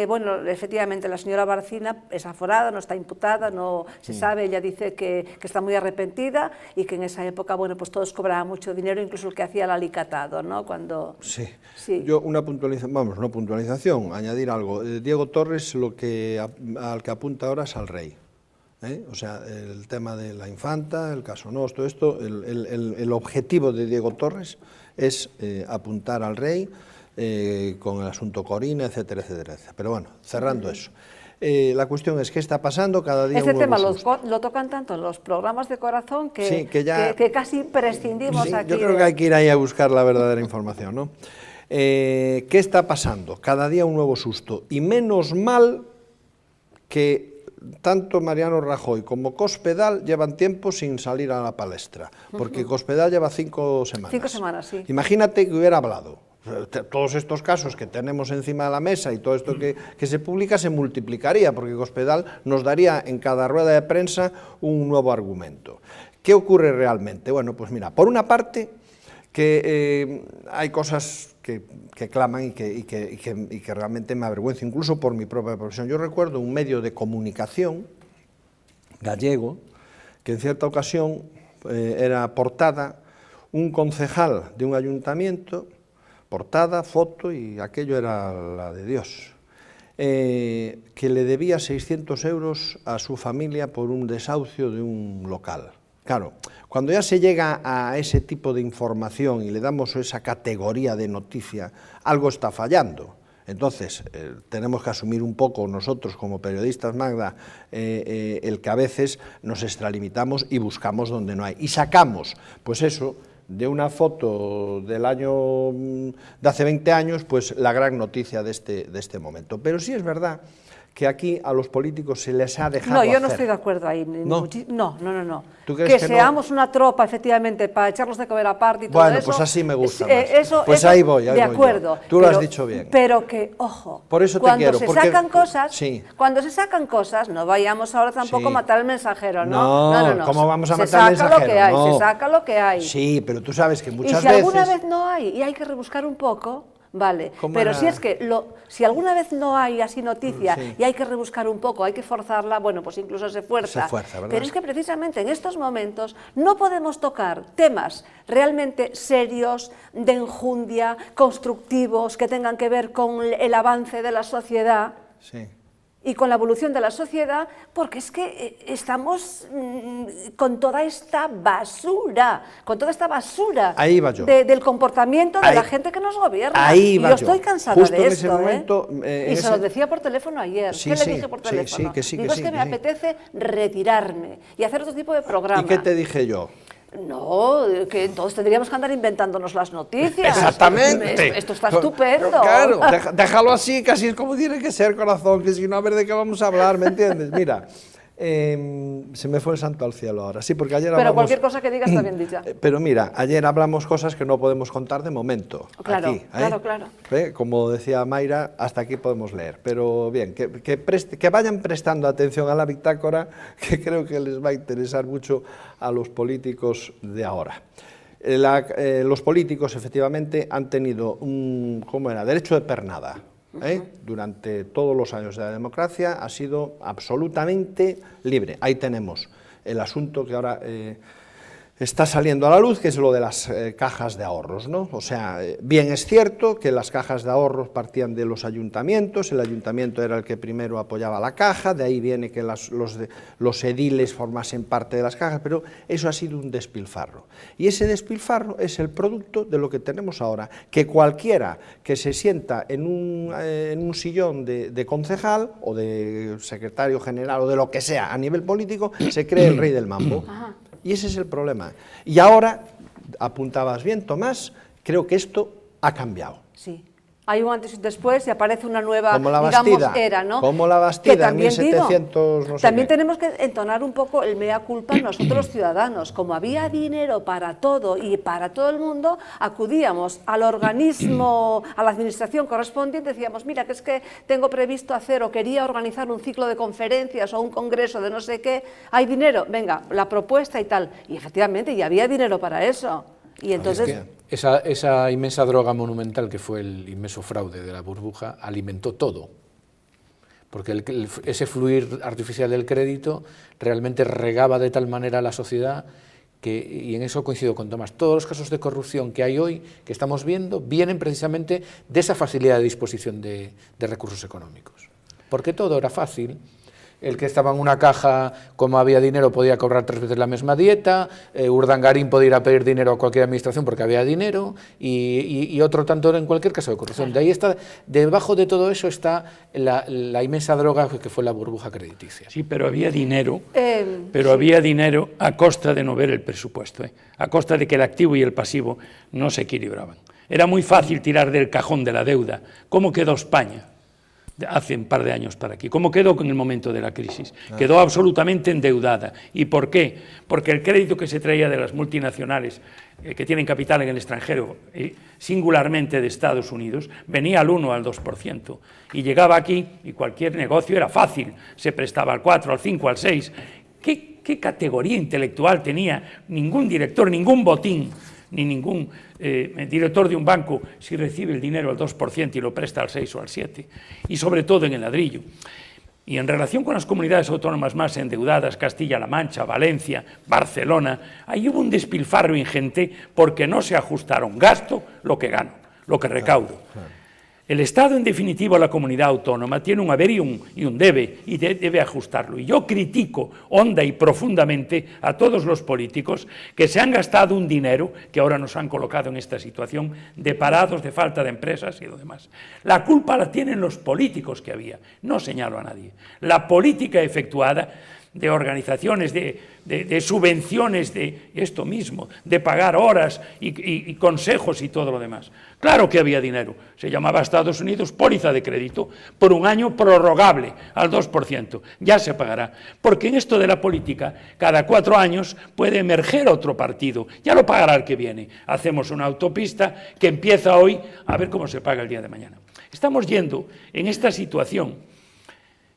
bueno, efectivamente la señora Barcina es aforada, no está imputada, no se sabe, ella dice que está muy arrepentida y que en esa época, bueno, pues todos cobraban mucho dinero, incluso el que hacía el alicatado, ¿no? Cuando... Sí. Yo una puntualización, añadir algo. Diego Torres al que apunta ahora es al rey. O sea, el tema de la infanta, el caso Nos, todo esto, el objetivo de Diego Torres es apuntar al rey con el asunto Corina, etcétera, etcétera, etcétera. Pero bueno, cerrando eso. La cuestión es qué está pasando cada día. Este tema lo tocan tanto los programas de corazón que casi prescindimos aquí. Yo creo que hay que ir ahí a buscar la verdadera información, ¿no? ¿Qué está pasando? Cada día un nuevo susto. Y menos mal que tanto Mariano Rajoy como Cospedal llevan tiempo sin salir a la palestra, porque Cospedal lleva 5 semanas. 5 semanas, sí. Imagínate que hubiera hablado. Todos estos casos que tenemos encima de la mesa y todo esto que se publica se multiplicaría, porque Cospedal nos daría en cada rueda de prensa un nuevo argumento. ¿Qué ocurre realmente? Bueno, pues mira, por una parte, que hay cosas que claman y que realmente me avergüenza, incluso por mi propia profesión. Yo recuerdo un medio de comunicación gallego que en cierta ocasión era portada un concejal de un ayuntamiento, portada, foto, y aquello era la de Dios, que le debía 600 euros a su familia por un desahucio de un local. Claro, cuando ya se llega a ese tipo de información y le damos esa categoría de noticia, algo está fallando. Entonces, tenemos que asumir un poco nosotros como periodistas, Magda, el que a veces nos extralimitamos y buscamos donde no hay. Y sacamos, pues eso, de una foto del año de hace 20 años, pues la gran noticia de este momento. Pero sí es verdad que aquí a los políticos se les ha dejado No, yo no hacer. estoy de acuerdo ahí. ¿No? No. ¿Tú crees que seamos una tropa, efectivamente, para echarlos de comer aparte y todo bueno, eso. pues así me gusta más. Eso, pues ahí voy de acuerdo. Tú lo has dicho bien. Pero que, ojo, Por eso te cuando quiero, se porque- sacan cosas, sí. cuando se sacan cosas, no vayamos ahora tampoco Sí. a matar al mensajero, ¿no? No, ¿cómo vamos a Se matar al saca lo que mensajero? hay, No. se saca lo que hay. Sí, pero tú sabes que Y muchas si veces... alguna vez no hay y hay que rebuscar un poco, vale, ¿Cómo pero era? si es que si alguna vez no hay así noticia Sí. y hay que rebuscar un poco, hay que forzarla, bueno, pues incluso se fuerza. Se fuerza, ¿verdad? Pero es que precisamente en estos momentos no podemos tocar temas realmente serios, de enjundia, constructivos, que tengan que ver con el avance de la sociedad Sí. y con la evolución de la sociedad, porque es que estamos con toda esta basura, Ahí iba yo. del comportamiento de Ahí- la gente que nos gobierna. ahí iba y yo yo. estoy cansada Justo de en ese esto. momento, y en se lo ese- decía por teléfono ayer. Sí, ¿Qué sí, le dije por sí, teléfono? sí, que sí, Digo, que es sí, que que me sí. apetece retirarme y hacer otro tipo de programa. ¿Y qué te dije yo? No, que entonces tendríamos que andar inventándonos las noticias. Exactamente. Esto está estupendo. Claro, déjalo así, que así es como tiene que ser, corazón, que si no, a ver de qué vamos a hablar, ¿me entiendes? Mira, se me fue el santo al cielo ahora, sí, porque ayer Pero hablamos... cualquier cosa que digas está bien dicha. Pero mira, ayer hablamos cosas que no podemos contar de momento. Claro, aquí, claro. Como decía Mayra, hasta aquí podemos leer. Pero bien, que vayan prestando atención a la bitácora, que creo que les va a interesar mucho a los políticos de ahora. Los políticos, efectivamente, han tenido un derecho de pernada. Durante todos los años de la democracia ha sido absolutamente libre. Ahí tenemos el asunto que ahora está saliendo a la luz, que es lo de las cajas de ahorros, ¿no? O sea, bien es cierto que las cajas de ahorros partían de los ayuntamientos, el ayuntamiento era el que primero apoyaba la caja, de ahí viene que los ediles formasen parte de las cajas, pero eso ha sido un despilfarro. Y ese despilfarro es el producto de lo que tenemos ahora, que cualquiera que se sienta en un sillón de concejal o de secretario general o de lo que sea a nivel político, se cree el rey del mambo. Y ese es el problema. Y ahora, apuntabas bien, Tomás, creo que esto ha cambiado. Sí. Hay un antes y un después y aparece una nueva, Como la digamos, Bastida, era, ¿no? como la Bastida, Que también 1700 digo, no sé también qué. tenemos que entonar un poco el mea culpa nosotros los ciudadanos. Como había dinero para todo y para todo el mundo, acudíamos al organismo, a la administración correspondiente y decíamos, mira, que es que tengo previsto hacer o quería organizar un ciclo de conferencias o un congreso de no sé qué, hay dinero, venga, la propuesta y tal. Y efectivamente, y había dinero para eso. Y entonces... Es que esa inmensa droga monumental que fue el inmenso fraude de la burbuja alimentó todo, porque ese fluir artificial del crédito realmente regaba de tal manera a la sociedad y en eso coincido con Tomás, todos los casos de corrupción que hay hoy, que estamos viendo, vienen precisamente de esa facilidad de disposición de recursos económicos, porque todo era fácil. El que estaba en una caja, como había dinero, podía cobrar 3 veces la misma dieta, Urdangarín podía ir a pedir dinero a cualquier administración porque había dinero, y otro tanto en cualquier caso de corrupción. De ahí está, debajo de todo eso está la inmensa droga que fue la burbuja crediticia. Sí, pero había dinero, había dinero a costa de no ver el presupuesto, a costa de que el activo y el pasivo no se equilibraban. Era muy fácil tirar del cajón de la deuda. ¿Cómo quedó España? hace un par de años para aquí. ¿Cómo quedó con el momento de la crisis? Quedó absolutamente endeudada. ¿Y por qué? Porque el crédito que se traía de las multinacionales que tienen capital en el extranjero, singularmente de Estados Unidos, venía al 1 al 2%. Y llegaba aquí y cualquier negocio era fácil. Se prestaba al 4, al 5, al 6. ¿Qué categoría intelectual tenía ningún director, ningún botín, ni ningún director de un banco si recibe el dinero al 2% y lo presta al 6 o al 7%? Y sobre todo en el ladrillo. Y en relación con las comunidades autónomas más endeudadas, Castilla-La Mancha, Valencia, Barcelona, ahí hubo un despilfarro ingente porque no se ajustaron gasto lo que gano, lo que recaudo. El Estado, en definitiva, la comunidad autónoma, tiene un haber y un debe, y debe ajustarlo. Y yo critico honda y profundamente a todos los políticos que se han gastado un dinero que ahora nos han colocado en esta situación de parados, de falta de empresas y lo demás. La culpa la tienen los políticos que había, no señalo a nadie. La política efectuada de organizaciones, de subvenciones, de esto mismo, de pagar horas y consejos y todo lo demás. Claro que había dinero, se llamaba Estados Unidos póliza de crédito por un año prorrogable al 2%, ya se pagará, porque en esto de la política cada 4 años puede emerger otro partido, ya lo pagará el que viene. Hacemos una autopista que empieza hoy, a ver cómo se paga el día de mañana. Estamos yendo en esta situación.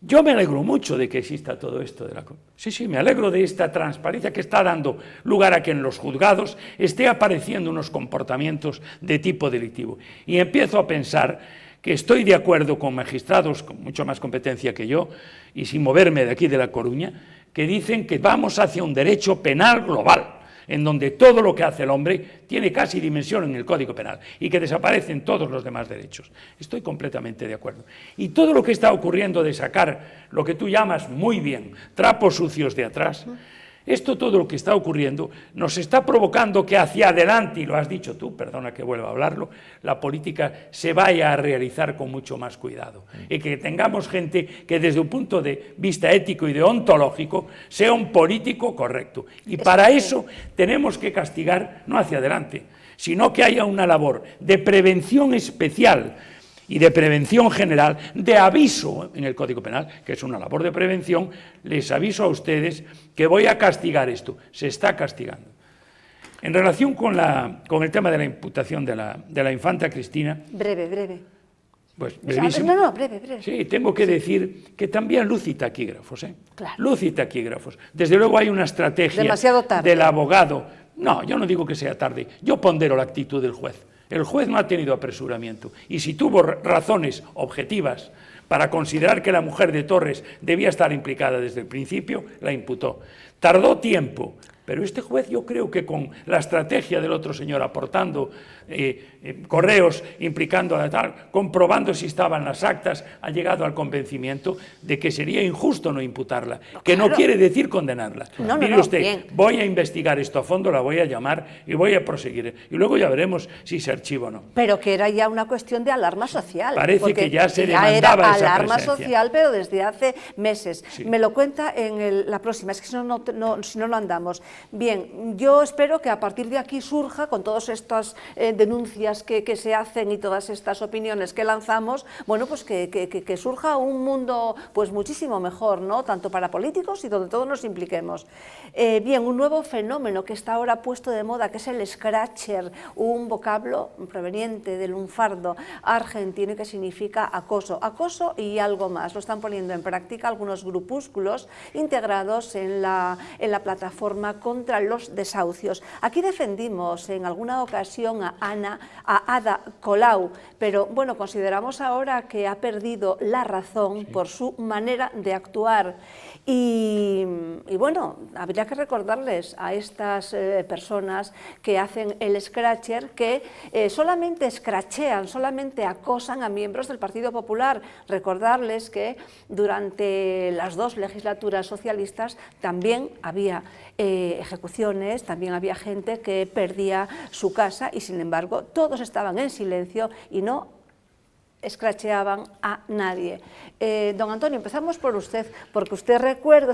Yo me alegro mucho de que exista todo esto de la... Sí, me alegro de esta transparencia que está dando lugar a que en los juzgados esté apareciendo unos comportamientos de tipo delictivo. Y empiezo a pensar que estoy de acuerdo con magistrados con mucho más competencia que yo, y sin moverme de aquí de La Coruña, que dicen que vamos hacia un derecho penal global, en donde todo lo que hace el hombre tiene casi dimensión en el Código Penal y que desaparecen todos los demás derechos. Estoy completamente de acuerdo. Y todo lo que está ocurriendo de sacar lo que tú llamas muy bien trapos sucios de atrás, todo lo que está ocurriendo nos está provocando que hacia adelante, y lo has dicho tú, perdona que vuelva a hablarlo, la política se vaya a realizar con mucho más cuidado y que tengamos gente que desde un punto de vista ético y deontológico sea un político correcto. Y para eso tenemos que castigar no hacia adelante, sino que haya una labor de prevención especial y de prevención general, de aviso en el Código Penal, que es una labor de prevención. Les aviso a ustedes que voy a castigar esto, se está castigando. En relación con el tema de la imputación de la infanta Cristina... Breve. Pues brevísimo. No, breve. Sí, tengo que decir que también luz y taquígrafos, Claro. Luz y taquígrafos. Desde luego hay una estrategia del abogado. No, yo no digo que sea tarde, yo pondero la actitud del juez. El juez no ha tenido apresuramiento y si tuvo razones objetivas para considerar que la mujer de Torres debía estar implicada desde el principio, la imputó. Tardó tiempo, pero este juez yo creo que con la estrategia del otro señor aportando correos, implicando a tal, comprobando si estaban las actas, ha llegado al convencimiento de que sería injusto no imputarla, que no quiere decir condenarla. Mire usted, bien. Voy a investigar esto a fondo, la voy a llamar y voy a proseguir. Y luego ya veremos si se archiva o no. Pero que era ya una cuestión de alarma social. Parece que ya se demandaba esa alarma presencia. social, pero desde hace meses. Sí. Me lo cuenta en la próxima, es que si no lo andamos. Bien, yo espero que a partir de aquí surja, con todas estas denuncias que se hacen y todas estas opiniones que lanzamos, bueno, pues que surja un mundo pues muchísimo mejor, ¿no? Tanto para políticos y donde todos nos impliquemos. Bien, un nuevo fenómeno que está ahora puesto de moda, que es el scratcher, un vocablo proveniente del lunfardo argentino que significa acoso. Acoso y algo más. Lo están poniendo en práctica algunos grupúsculos integrados en la plataforma contra los desahucios. Aquí defendimos en alguna ocasión a Ada Colau, pero bueno, consideramos ahora que ha perdido la razón por su manera de actuar. Y bueno, habría que recordarles a estas personas que hacen el scratcher que solamente scratchean, solamente acosan a miembros del Partido Popular. Recordarles que durante las 2 legislaturas socialistas también había ejecuciones, también había gente que perdía su casa y sin embargo todos estaban en silencio y no escracheaban a nadie. Don Antonio, empezamos por usted, porque usted recuerdo,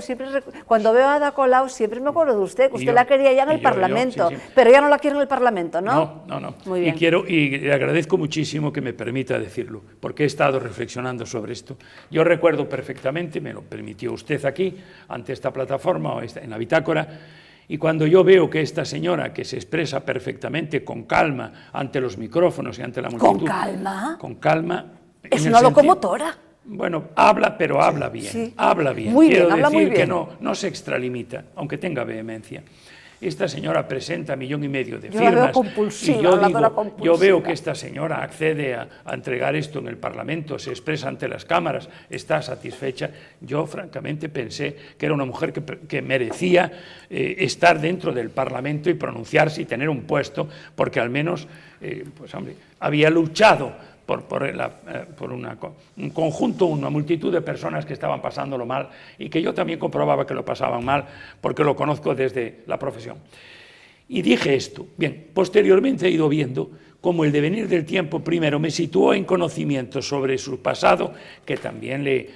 cuando veo a Ada Colau, siempre me acuerdo de usted, que usted la quería ya en el Parlamento, pero ya no la quiere en el Parlamento, ¿no? No. Muy bien. Y le agradezco muchísimo que me permita decirlo, porque he estado reflexionando sobre esto. Yo recuerdo perfectamente, me lo permitió usted aquí, ante esta plataforma, o en la bitácora, y cuando yo veo que esta señora, que se expresa perfectamente, con calma, ante los micrófonos y ante la multitud... ¿Con calma? Con calma. Es una locomotora. Bueno, habla, pero habla bien. Sí. Habla bien. Muy bien, Quiero habla muy decir que bien. no se extralimita, aunque tenga vehemencia. Esta señora presenta 1,5 millones de Yo la veo firmas compulsiva, y yo habladora digo, compulsiva. yo veo que esta señora accede a entregar esto en el Parlamento, se expresa ante las cámaras, está satisfecha. Yo francamente pensé que era una mujer que merecía estar dentro del Parlamento y pronunciarse y tener un puesto, porque al menos, pues hombre, había luchado por un conjunto, una multitud de personas que estaban pasándolo mal y que yo también comprobaba que lo pasaban mal porque lo conozco desde la profesión. Y dije esto. Bien, posteriormente he ido viendo cómo el devenir del tiempo primero me situó en conocimiento sobre su pasado, que también le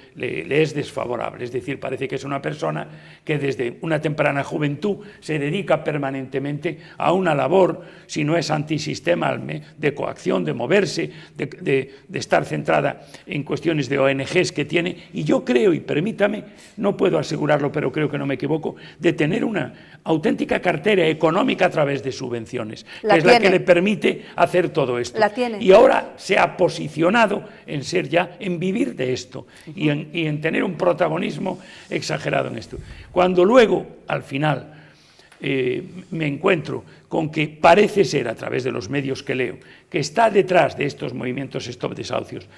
es desfavorable. Es decir, parece que es una persona que desde una temprana juventud se dedica permanentemente a una labor, si no es antisistema, de coacción, de moverse, de estar centrada en cuestiones de ONGs que tiene. Y yo creo, y permítame, no puedo asegurarlo, pero creo que no me equivoco, de tener una auténtica cartera económica a través de subvenciones, que es la que le permite hacer todo esto. La tiene. Y ahora se ha posicionado en vivir de esto y en tener un protagonismo exagerado en esto. Cuando luego, al final, me encuentro con que parece ser, a través de los medios que leo, que está detrás de estos movimientos Stop Desahucios,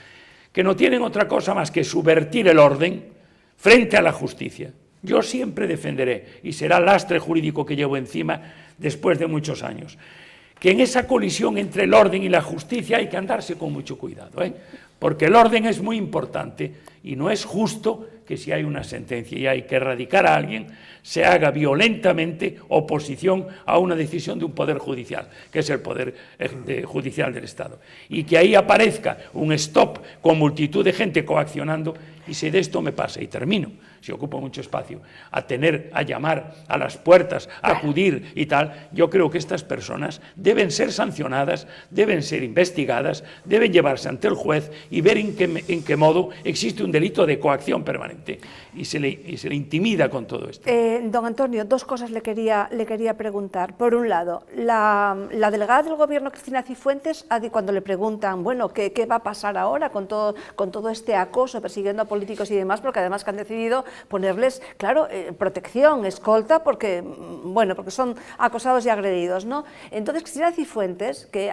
que no tienen otra cosa más que subvertir el orden frente a la justicia. Yo siempre defenderé, y será el lastre jurídico que llevo encima después de muchos años, que en esa colisión entre el orden y la justicia hay que andarse con mucho cuidado, porque el orden es muy importante y no es justo que si hay una sentencia y hay que erradicar a alguien, se haga violentamente oposición a una decisión de un poder judicial, que es el poder judicial del Estado. Y que ahí aparezca un stop con multitud de gente coaccionando, y si de esto me pasa, y termino, si ocupo mucho espacio, a llamar a las puertas, a acudir y tal, yo creo que estas personas deben ser sancionadas, deben ser investigadas, deben llevarse ante el juez y ver en qué modo existe un delito de coacción permanente y se le intimida con todo esto. Don Antonio, dos cosas le quería preguntar. Por un lado, la delegada del Gobierno, Cristina Cifuentes, cuando le preguntan, bueno, ¿qué va a pasar ahora con todo este acoso, persiguiendo a políticos y demás? Porque además que han decidido ponerles, claro, protección, escolta, porque son acosados y agredidos, ¿no? Entonces, Cristina Cifuentes, que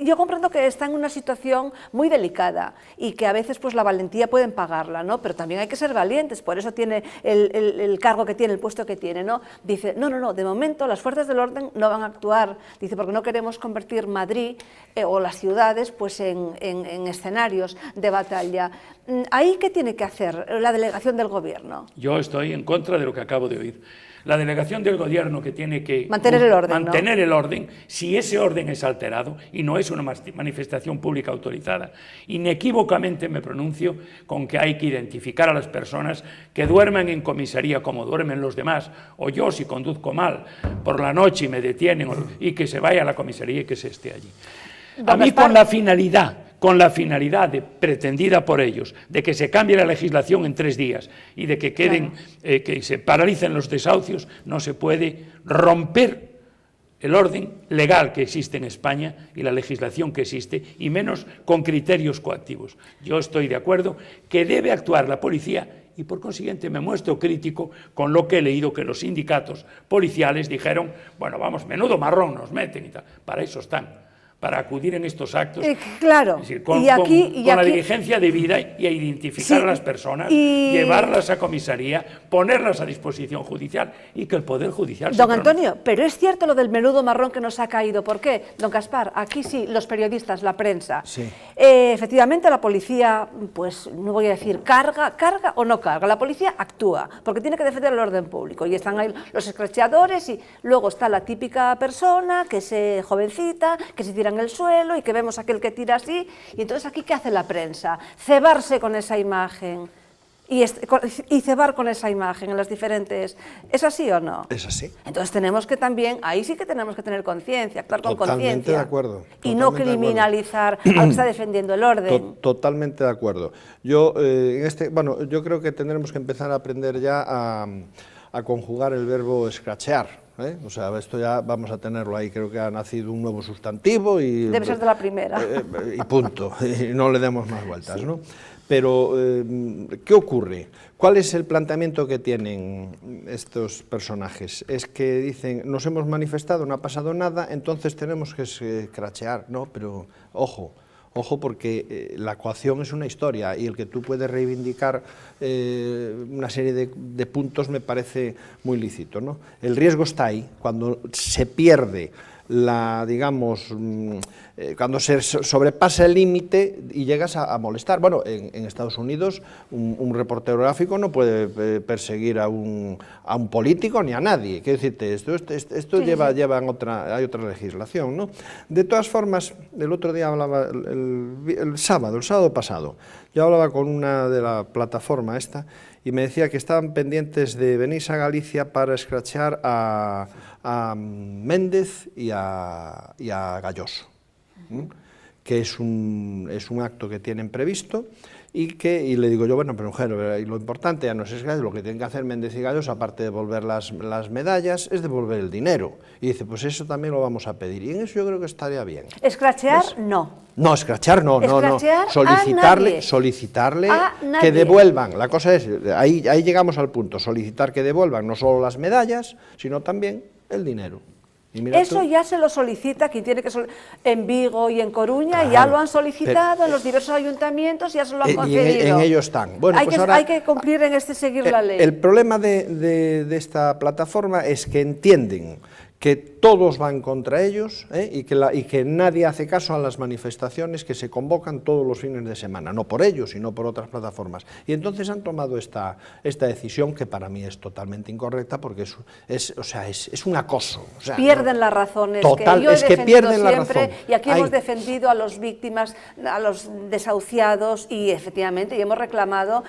yo comprendo que está en una situación muy delicada y que a veces pues la valentía pueden pagarla, ¿no? Pero también hay que ser valientes, por eso tiene el cargo que tiene, el puesto que tiene, ¿no? Dice, no, de momento las fuerzas del orden no van a actuar, dice, porque no queremos convertir Madrid o las ciudades pues en escenarios de batalla. ¿Ahí qué tiene que hacer la delegación del Gobierno? Yo estoy en contra de lo que acabo de oír. La delegación del Gobierno que tiene que mantener el orden, mantener el orden, si ese orden es alterado y no es una manifestación pública autorizada. Inequívocamente me pronuncio con que hay que identificar a las personas que duerman en comisaría como duermen los demás, o yo si conduzco mal por la noche y me detienen y que se vaya a la comisaría y que se esté allí. A mí con la finalidad pretendida por ellos, de que se cambie la legislación en 3 días y de que que se paralicen los desahucios, no se puede romper el orden legal que existe en España y la legislación que existe, y menos con criterios coactivos. Yo estoy de acuerdo que debe actuar la policía y por consiguiente me muestro crítico con lo que he leído que los sindicatos policiales dijeron, bueno, vamos, menudo marrón nos meten y tal. Para eso están, para acudir en estos actos, claro. Es decir, con la diligencia debida y a identificar a las personas, llevarlas a comisaría, ponerlas a disposición judicial y que el Poder Judicial se pronuncie. Antonio, pero es cierto lo del menudo marrón que nos ha caído. ¿Por qué? Don Gaspar, aquí sí, los periodistas, la prensa. Sí. Efectivamente, la policía, pues no voy a decir carga o no carga, la policía actúa, porque tiene que defender el orden público, y están ahí los escracheadores, y luego está la típica persona, que es jovencita, que se tira tira en el suelo y que vemos a aquel que tira así, y entonces aquí ¿qué hace la prensa? Cebarse con esa imagen y cebar con esa imagen en las diferentes... ¿Es así o no? Es así. Entonces tenemos que también, ahí sí que tenemos que tener conciencia, actuar con Totalmente conciencia. de acuerdo. Y no criminalizar al que está defendiendo el orden. Totalmente de acuerdo. Yo, yo creo que tendremos que empezar a aprender ya a conjugar el verbo escrachear. O sea, esto ya vamos a tenerlo ahí, creo que ha nacido un nuevo sustantivo y... Debe ser de la primera. Y punto, y no le demos más vueltas, ¿no? Pero, ¿qué ocurre? ¿Cuál es el planteamiento que tienen estos personajes? Es que dicen, nos hemos manifestado, no ha pasado nada, entonces tenemos que escrachear, ¿no? Pero, ojo, porque la coacción es una historia y el que tú puedes reivindicar una serie de puntos me parece muy lícito, ¿no? El riesgo está ahí, cuando se pierde cuando se sobrepasa el límite y llegas a molestar. Bueno, en Estados Unidos un reportero gráfico no puede perseguir a un político ni a nadie. Quiero decirte, esto hay otra legislación, ¿no? De todas formas, el otro día hablaba, el sábado pasado, yo hablaba con una de la plataforma esta y me decía que estaban pendientes de venirse a Galicia para escrachear a Méndez y a Galloso, que es un acto que tienen previsto y le digo yo, bueno, pero mujer, lo importante ya no es escrachear, lo que tienen que hacer Méndez y Galloso, aparte de devolver las medallas, es devolver el dinero. Y dice, pues eso también lo vamos a pedir, y en eso yo creo que estaría bien. Escrachear, no. No, escrachar no, Escrachear solicitarle que devuelvan. La cosa es, ahí llegamos al punto, solicitar que devuelvan no solo las medallas, sino también el dinero. Y mira eso ya se lo solicita quien tiene que en Vigo y en Coruña, claro, ya lo han solicitado en los diversos ayuntamientos, ya se lo han concedido. En ellos están. Bueno, hay que cumplir seguir la ley. El problema de esta plataforma es que entienden que todos van contra ellos y que nadie hace caso a las manifestaciones que se convocan todos los fines de semana, no por ellos, sino por otras plataformas. Y entonces han tomado esta decisión que para mí es totalmente incorrecta porque es un acoso. O sea, pierden las razones, total, que yo he defendido pierden siempre, y aquí hemos defendido a los víctimas, a los desahuciados y efectivamente y hemos reclamado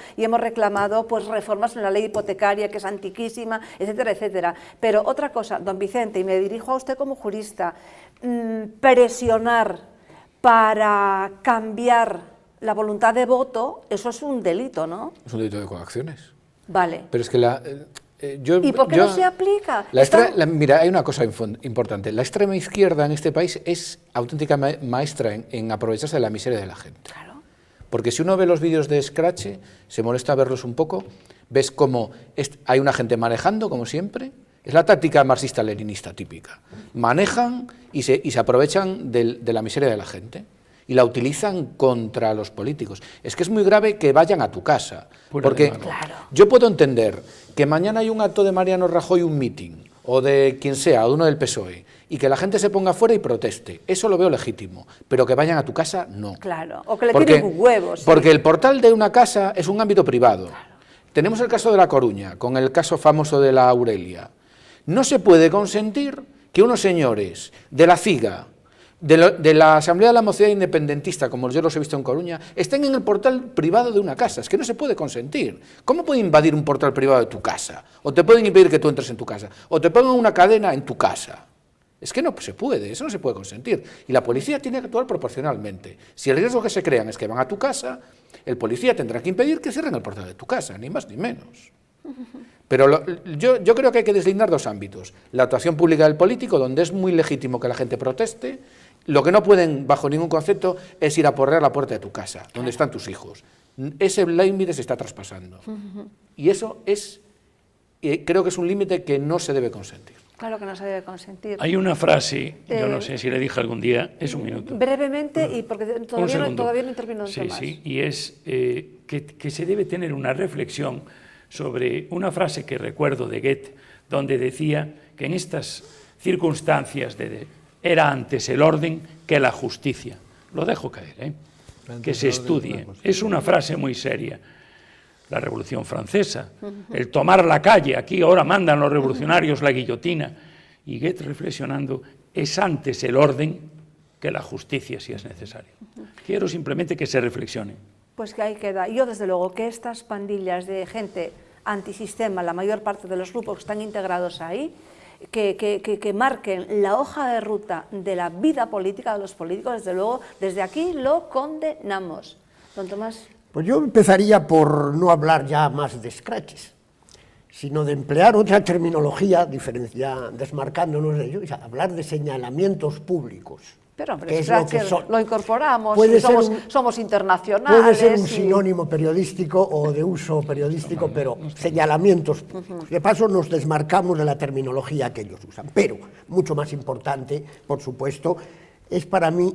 pues reformas en la ley hipotecaria que es antiquísima, etcétera, etcétera. Pero otra cosa, don Vicente, y me dirijo a usted como jurista, presionar para cambiar la voluntad de voto, eso es un delito, ¿no? Es un delito de coacciones. Vale. Pero es que ¿y por qué no se aplica? Mira, hay una cosa importante. La extrema izquierda en este país es auténtica maestra en aprovecharse de la miseria de la gente. Claro. Porque si uno ve los vídeos de Scratch, se molesta verlos un poco, ves cómo hay una gente manejando, como siempre. Es la táctica marxista-leninista típica. Manejan y se aprovechan de la miseria de la gente y la utilizan contra los políticos. Es que es muy grave que vayan a tu casa. Porque yo puedo entender que mañana hay un acto de Mariano Rajoy, un mitin, o de quien sea, o de uno del PSOE, y que la gente se ponga fuera y proteste. Eso lo veo legítimo. Pero que vayan a tu casa, no. Claro, o que le tiren huevos. Porque el portal de una casa es un ámbito privado. Claro. Tenemos el caso de La Coruña, con el caso famoso de la Aurelia. No se puede consentir que unos señores de la CIGA, de la Asamblea de la Mocedad Independentista, como yo los he visto en Coruña, estén en el portal privado de una casa. Es que no se puede consentir. ¿Cómo puede invadir un portal privado de tu casa? O te pueden impedir que tú entres en tu casa. O te pongan una cadena en tu casa. Es que no se puede, eso no se puede consentir. Y la policía tiene que actuar proporcionalmente. Si el riesgo que se crean es que van a tu casa, el policía tendrá que impedir que cierren el portal de tu casa, ni más ni menos. Pero yo creo que hay que deslindar dos ámbitos. La actuación pública del político, donde es muy legítimo que la gente proteste. Lo que no pueden, bajo ningún concepto, es ir a porrear la puerta de tu casa, donde están tus hijos. Ese límite se está traspasando. Y eso creo que es un límite que no se debe consentir. Claro que no se debe consentir. Hay una frase, yo no sé si le dije algún día, es un minuto. Brevemente, y porque todavía no intervino en más. Sí, y es que se debe tener una reflexión sobre una frase que recuerdo de Goethe, donde decía que en estas circunstancias era antes el orden que la justicia. Lo dejo caer, que se estudie. Es una frase muy seria. La Revolución Francesa, el tomar la calle, aquí ahora mandan los revolucionarios la guillotina. Y Goethe reflexionando, es antes el orden que la justicia si es necesario. Quiero simplemente que se reflexione. Pues que ahí queda. Yo, desde luego, que estas pandillas de gente antisistema, la mayor parte de los grupos que están integrados ahí, que marquen la hoja de ruta de la vida política de los políticos, desde luego, desde aquí lo condenamos. Don Tomás. Pues yo empezaría por no hablar ya más de scratches, sino de emplear otra terminología, desmarcándonos de ello, hablar de señalamientos públicos. Pero, hombre, que es lo que lo incorporamos, somos internacionales. Puede ser un sinónimo periodístico o de uso periodístico, pero señalamientos públicos. De paso nos desmarcamos de la terminología que ellos usan. Pero, mucho más importante, por supuesto, es para mí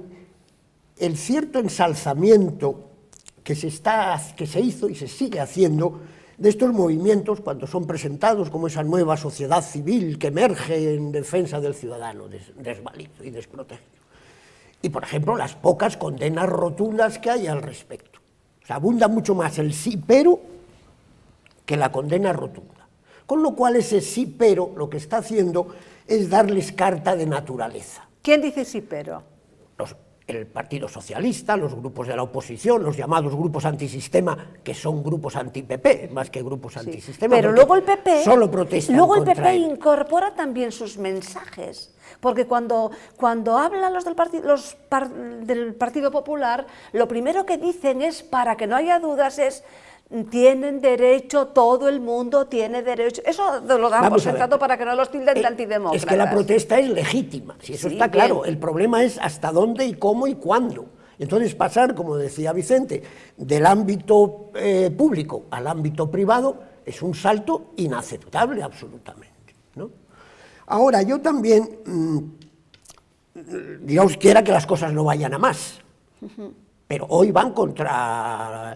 el cierto ensalzamiento que se hizo y se sigue haciendo de estos movimientos cuando son presentados como esa nueva sociedad civil que emerge en defensa del ciudadano desvalido y desprotegido. Y, por ejemplo, las pocas condenas rotundas que hay al respecto. O sea, abunda mucho más el sí pero que la condena rotunda. Con lo cual ese sí pero lo que está haciendo es darles carta de naturaleza. ¿Quién dice sí pero? El Partido Socialista, los grupos de la oposición, los llamados grupos antisistema, que son grupos anti-PP, más que grupos antisistema. Pero luego el PP, solo protestan luego el PP contra él. incorpora también sus mensajes, porque cuando hablan los del Partido Popular, lo primero que dicen es, para que no haya dudas, es: tienen derecho, todo el mundo tiene derecho. Eso lo damos sentado para que no los tilden de antidemócratas. Es que la protesta es legítima, si eso está claro. Bien. El problema es hasta dónde y cómo y cuándo. Entonces pasar, como decía Vicente, del ámbito público al ámbito privado es un salto inaceptable absolutamente, ¿no? Ahora, yo también, Dios quiera que las cosas no vayan a más, pero hoy van contra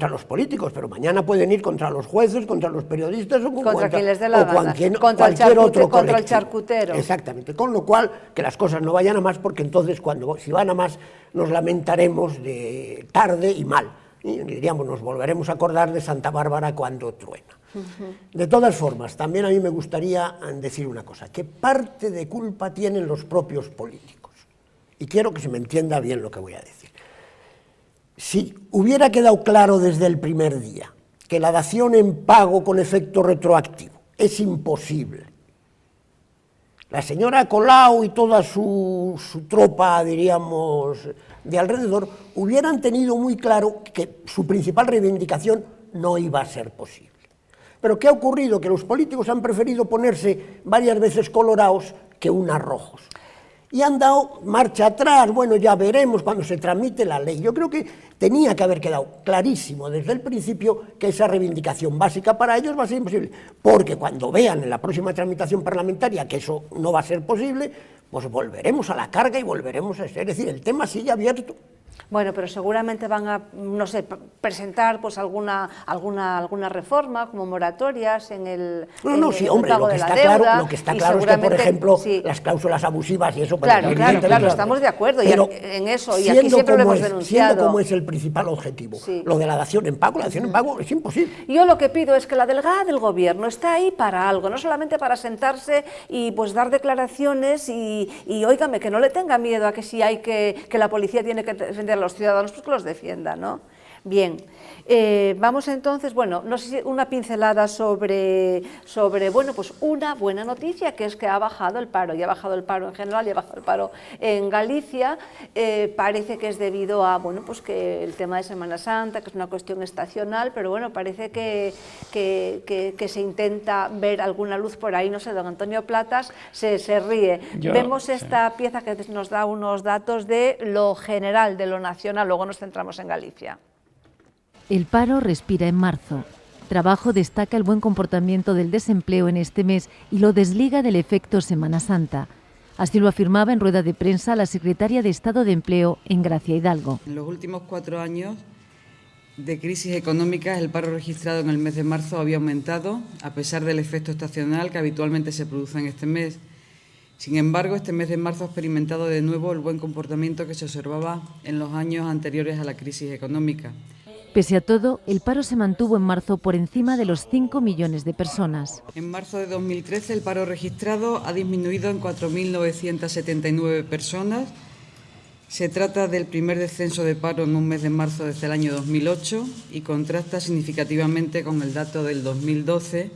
los políticos, pero mañana pueden ir contra los jueces, contra los periodistas o contra quien les dé la gana, contra el charcutero. Exactamente, con lo cual que las cosas no vayan a más, porque entonces si van a más nos lamentaremos de tarde y mal, y diríamos, nos volveremos a acordar de Santa Bárbara cuando truena. De todas formas, también a mí me gustaría decir una cosa, que parte de culpa tienen los propios políticos, y quiero que se me entienda bien lo que voy a decir. Si hubiera quedado claro desde el primer día que la dación en pago con efecto retroactivo es imposible, la señora Colau y toda su tropa, diríamos, de alrededor, hubieran tenido muy claro que su principal reivindicación no iba a ser posible. Pero ¿qué ha ocurrido? Que los políticos han preferido ponerse varias veces colorados que unas rojos. Y han dado marcha atrás, bueno, ya veremos cuando se tramite la ley. Yo creo que tenía que haber quedado clarísimo desde el principio que esa reivindicación básica para ellos va a ser imposible, porque cuando vean en la próxima tramitación parlamentaria que eso no va a ser posible, pues volveremos a la carga y volveremos a... Es decir, el tema sigue abierto. Bueno, pero seguramente van a, no sé, presentar pues alguna reforma, como moratorias en el pago de la deuda. Lo que está claro es que, por ejemplo, las cláusulas abusivas y eso... Claro, estamos de acuerdo en eso, y aquí siempre lo hemos denunciado. Siendo como es el principal objetivo, lo de la dación en pago, es imposible. Yo lo que pido es que la delegada del Gobierno está ahí para algo, no solamente para sentarse y pues dar declaraciones y óigame, que no le tenga miedo a que si hay que la policía tiene que defender a los ciudadanos, pues que los defienda, ¿no? Bien, vamos entonces, bueno, no sé si una pincelada sobre, bueno, pues una buena noticia, que es que ha bajado el paro, y ha bajado el paro en general, y ha bajado el paro en Galicia. Parece que es debido a, bueno, pues que el tema de Semana Santa, que es una cuestión estacional, pero bueno, parece que se intenta ver alguna luz por ahí, no sé, don Antonio Platas se ríe. Vemos esta pieza que nos da unos datos de lo general, de lo nacional, luego nos centramos en Galicia. El paro respira en marzo. Trabajo destaca el buen comportamiento del desempleo en este mes y lo desliga del efecto Semana Santa. Así lo afirmaba en rueda de prensa la secretaria de Estado de Empleo en Gracia Hidalgo. En los últimos 4 años de crisis económica, el paro registrado en el mes de marzo había aumentado, a pesar del efecto estacional que habitualmente se produce en este mes. Sin embargo, este mes de marzo ha experimentado de nuevo el buen comportamiento que se observaba en los años anteriores a la crisis económica. Pese a todo, el paro se mantuvo en marzo por encima de los 5 millones de personas. En marzo de 2013 el paro registrado ha disminuido en 4.979 personas Se trata del primer descenso de paro en un mes de marzo desde el año 2008 y contrasta significativamente con el dato del 2012,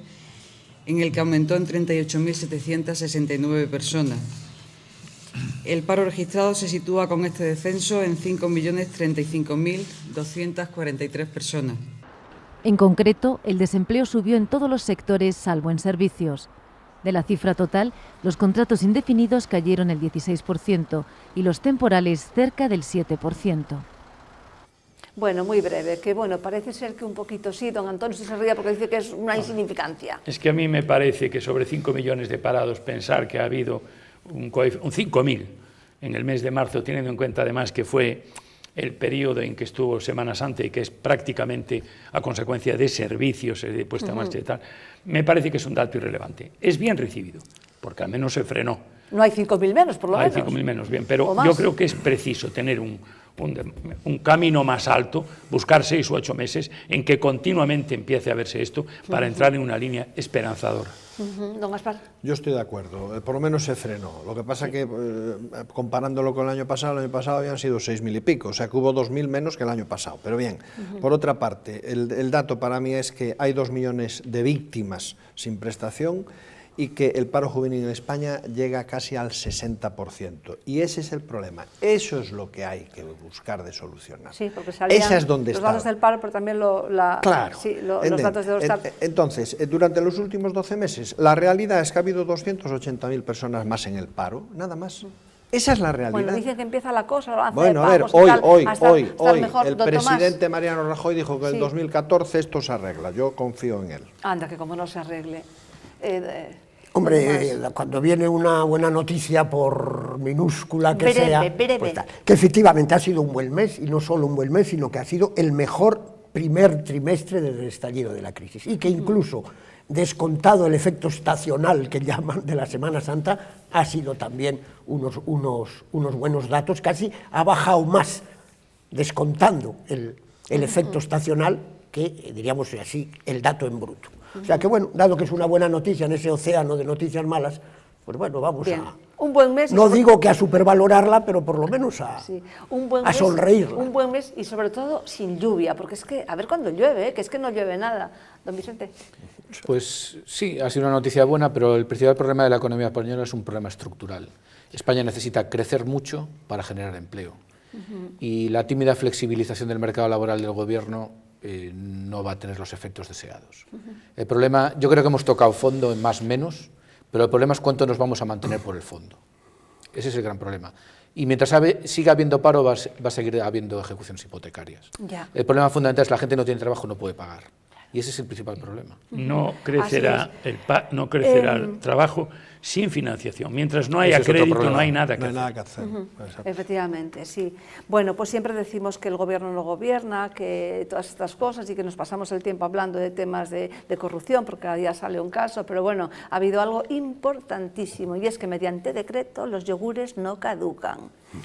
en el que aumentó en 38.769 personas. El paro registrado se sitúa con este descenso en 5.035.243 personas. En concreto, el desempleo subió en todos los sectores, salvo en servicios. De la cifra total, los contratos indefinidos cayeron el 16% y los temporales cerca del 7%. Bueno, muy breve, que bueno, parece ser que un poquito sí, don Antonio se ría porque dice que es una insignificancia. Es que a mí me parece que sobre 5 millones de parados, pensar que ha habido un 5.000 en el mes de marzo, teniendo en cuenta además que fue el periodo en que estuvo Semana Santa y que es prácticamente a consecuencia de servicios de puesta en marcha y tal, me parece que es un dato irrelevante. Es bien recibido, porque al menos se frenó. No hay 5.000 menos, por lo menos. Hay 5.000 menos, bien, pero yo creo que es preciso tener un camino más alto, buscar 6 u 8 meses en que continuamente empiece a verse esto para entrar en una línea esperanzadora. Don Gaspar. Yo estoy de acuerdo, por lo menos se frenó. Lo que pasa que, comparándolo con el año pasado habían sido 6.000 y pico, o sea que hubo 2.000 menos que el año pasado. Pero bien, por otra parte, el dato para mí es que hay 2 millones de víctimas sin prestación y que el paro juvenil en España llega casi al 60%. Y ese es el problema. Eso es lo que hay que buscar de solucionar. Sí, porque salían esa es donde los está. datos del paro, pero también los datos de Eurostat. Entonces, durante los últimos 12 meses, la realidad es que ha habido 280.000 personas más en el paro, nada más. Esa es la realidad. Bueno, dicen que empieza la cosa, bueno, a ver, hoy, el presidente Mariano Rajoy dijo que en el 2014 esto se arregla. Yo confío en él. Anda, que como no se arregle. Hombre, cuando viene una buena noticia, por minúscula que sea, pues que efectivamente ha sido un buen mes, y no solo un buen mes, sino que ha sido el mejor primer trimestre desde el estallido de la crisis, y que incluso, descontado el efecto estacional que llaman de la Semana Santa, ha sido también unos buenos datos, casi ha bajado más, descontando el efecto estacional, que, diríamos así, el dato en bruto. O sea que, bueno, dado que es una buena noticia en ese océano de noticias malas, pues bueno, vamos a... Un buen mes. No digo que a supervalorarla, pero por lo menos a sonreírla. Un buen mes y sobre todo sin lluvia, porque es que, a ver cuándo llueve, que es que no llueve nada. Don Vicente. Pues sí, ha sido una noticia buena, pero el principal problema de la economía española es un problema estructural. España necesita crecer mucho para generar empleo. Y la tímida flexibilización del mercado laboral del gobierno no va a tener los efectos deseados. El problema, yo creo que hemos tocado fondo en más menos, pero el problema es cuánto nos vamos a mantener por el fondo. Ese es el gran problema. Y mientras siga habiendo paro, va a seguir habiendo ejecuciones hipotecarias. Ya. El problema fundamental es que la gente no tiene trabajo, no puede pagar. Y ese es el principal problema. No crecerá el trabajo sin financiación. Mientras no haya crédito, no hay nada que hacer. Efectivamente, sí. Bueno, pues siempre decimos que el gobierno no gobierna, que todas estas cosas, y que nos pasamos el tiempo hablando de temas de corrupción, porque cada día sale un caso, pero bueno, ha habido algo importantísimo, y es que mediante decreto los yogures no caducan.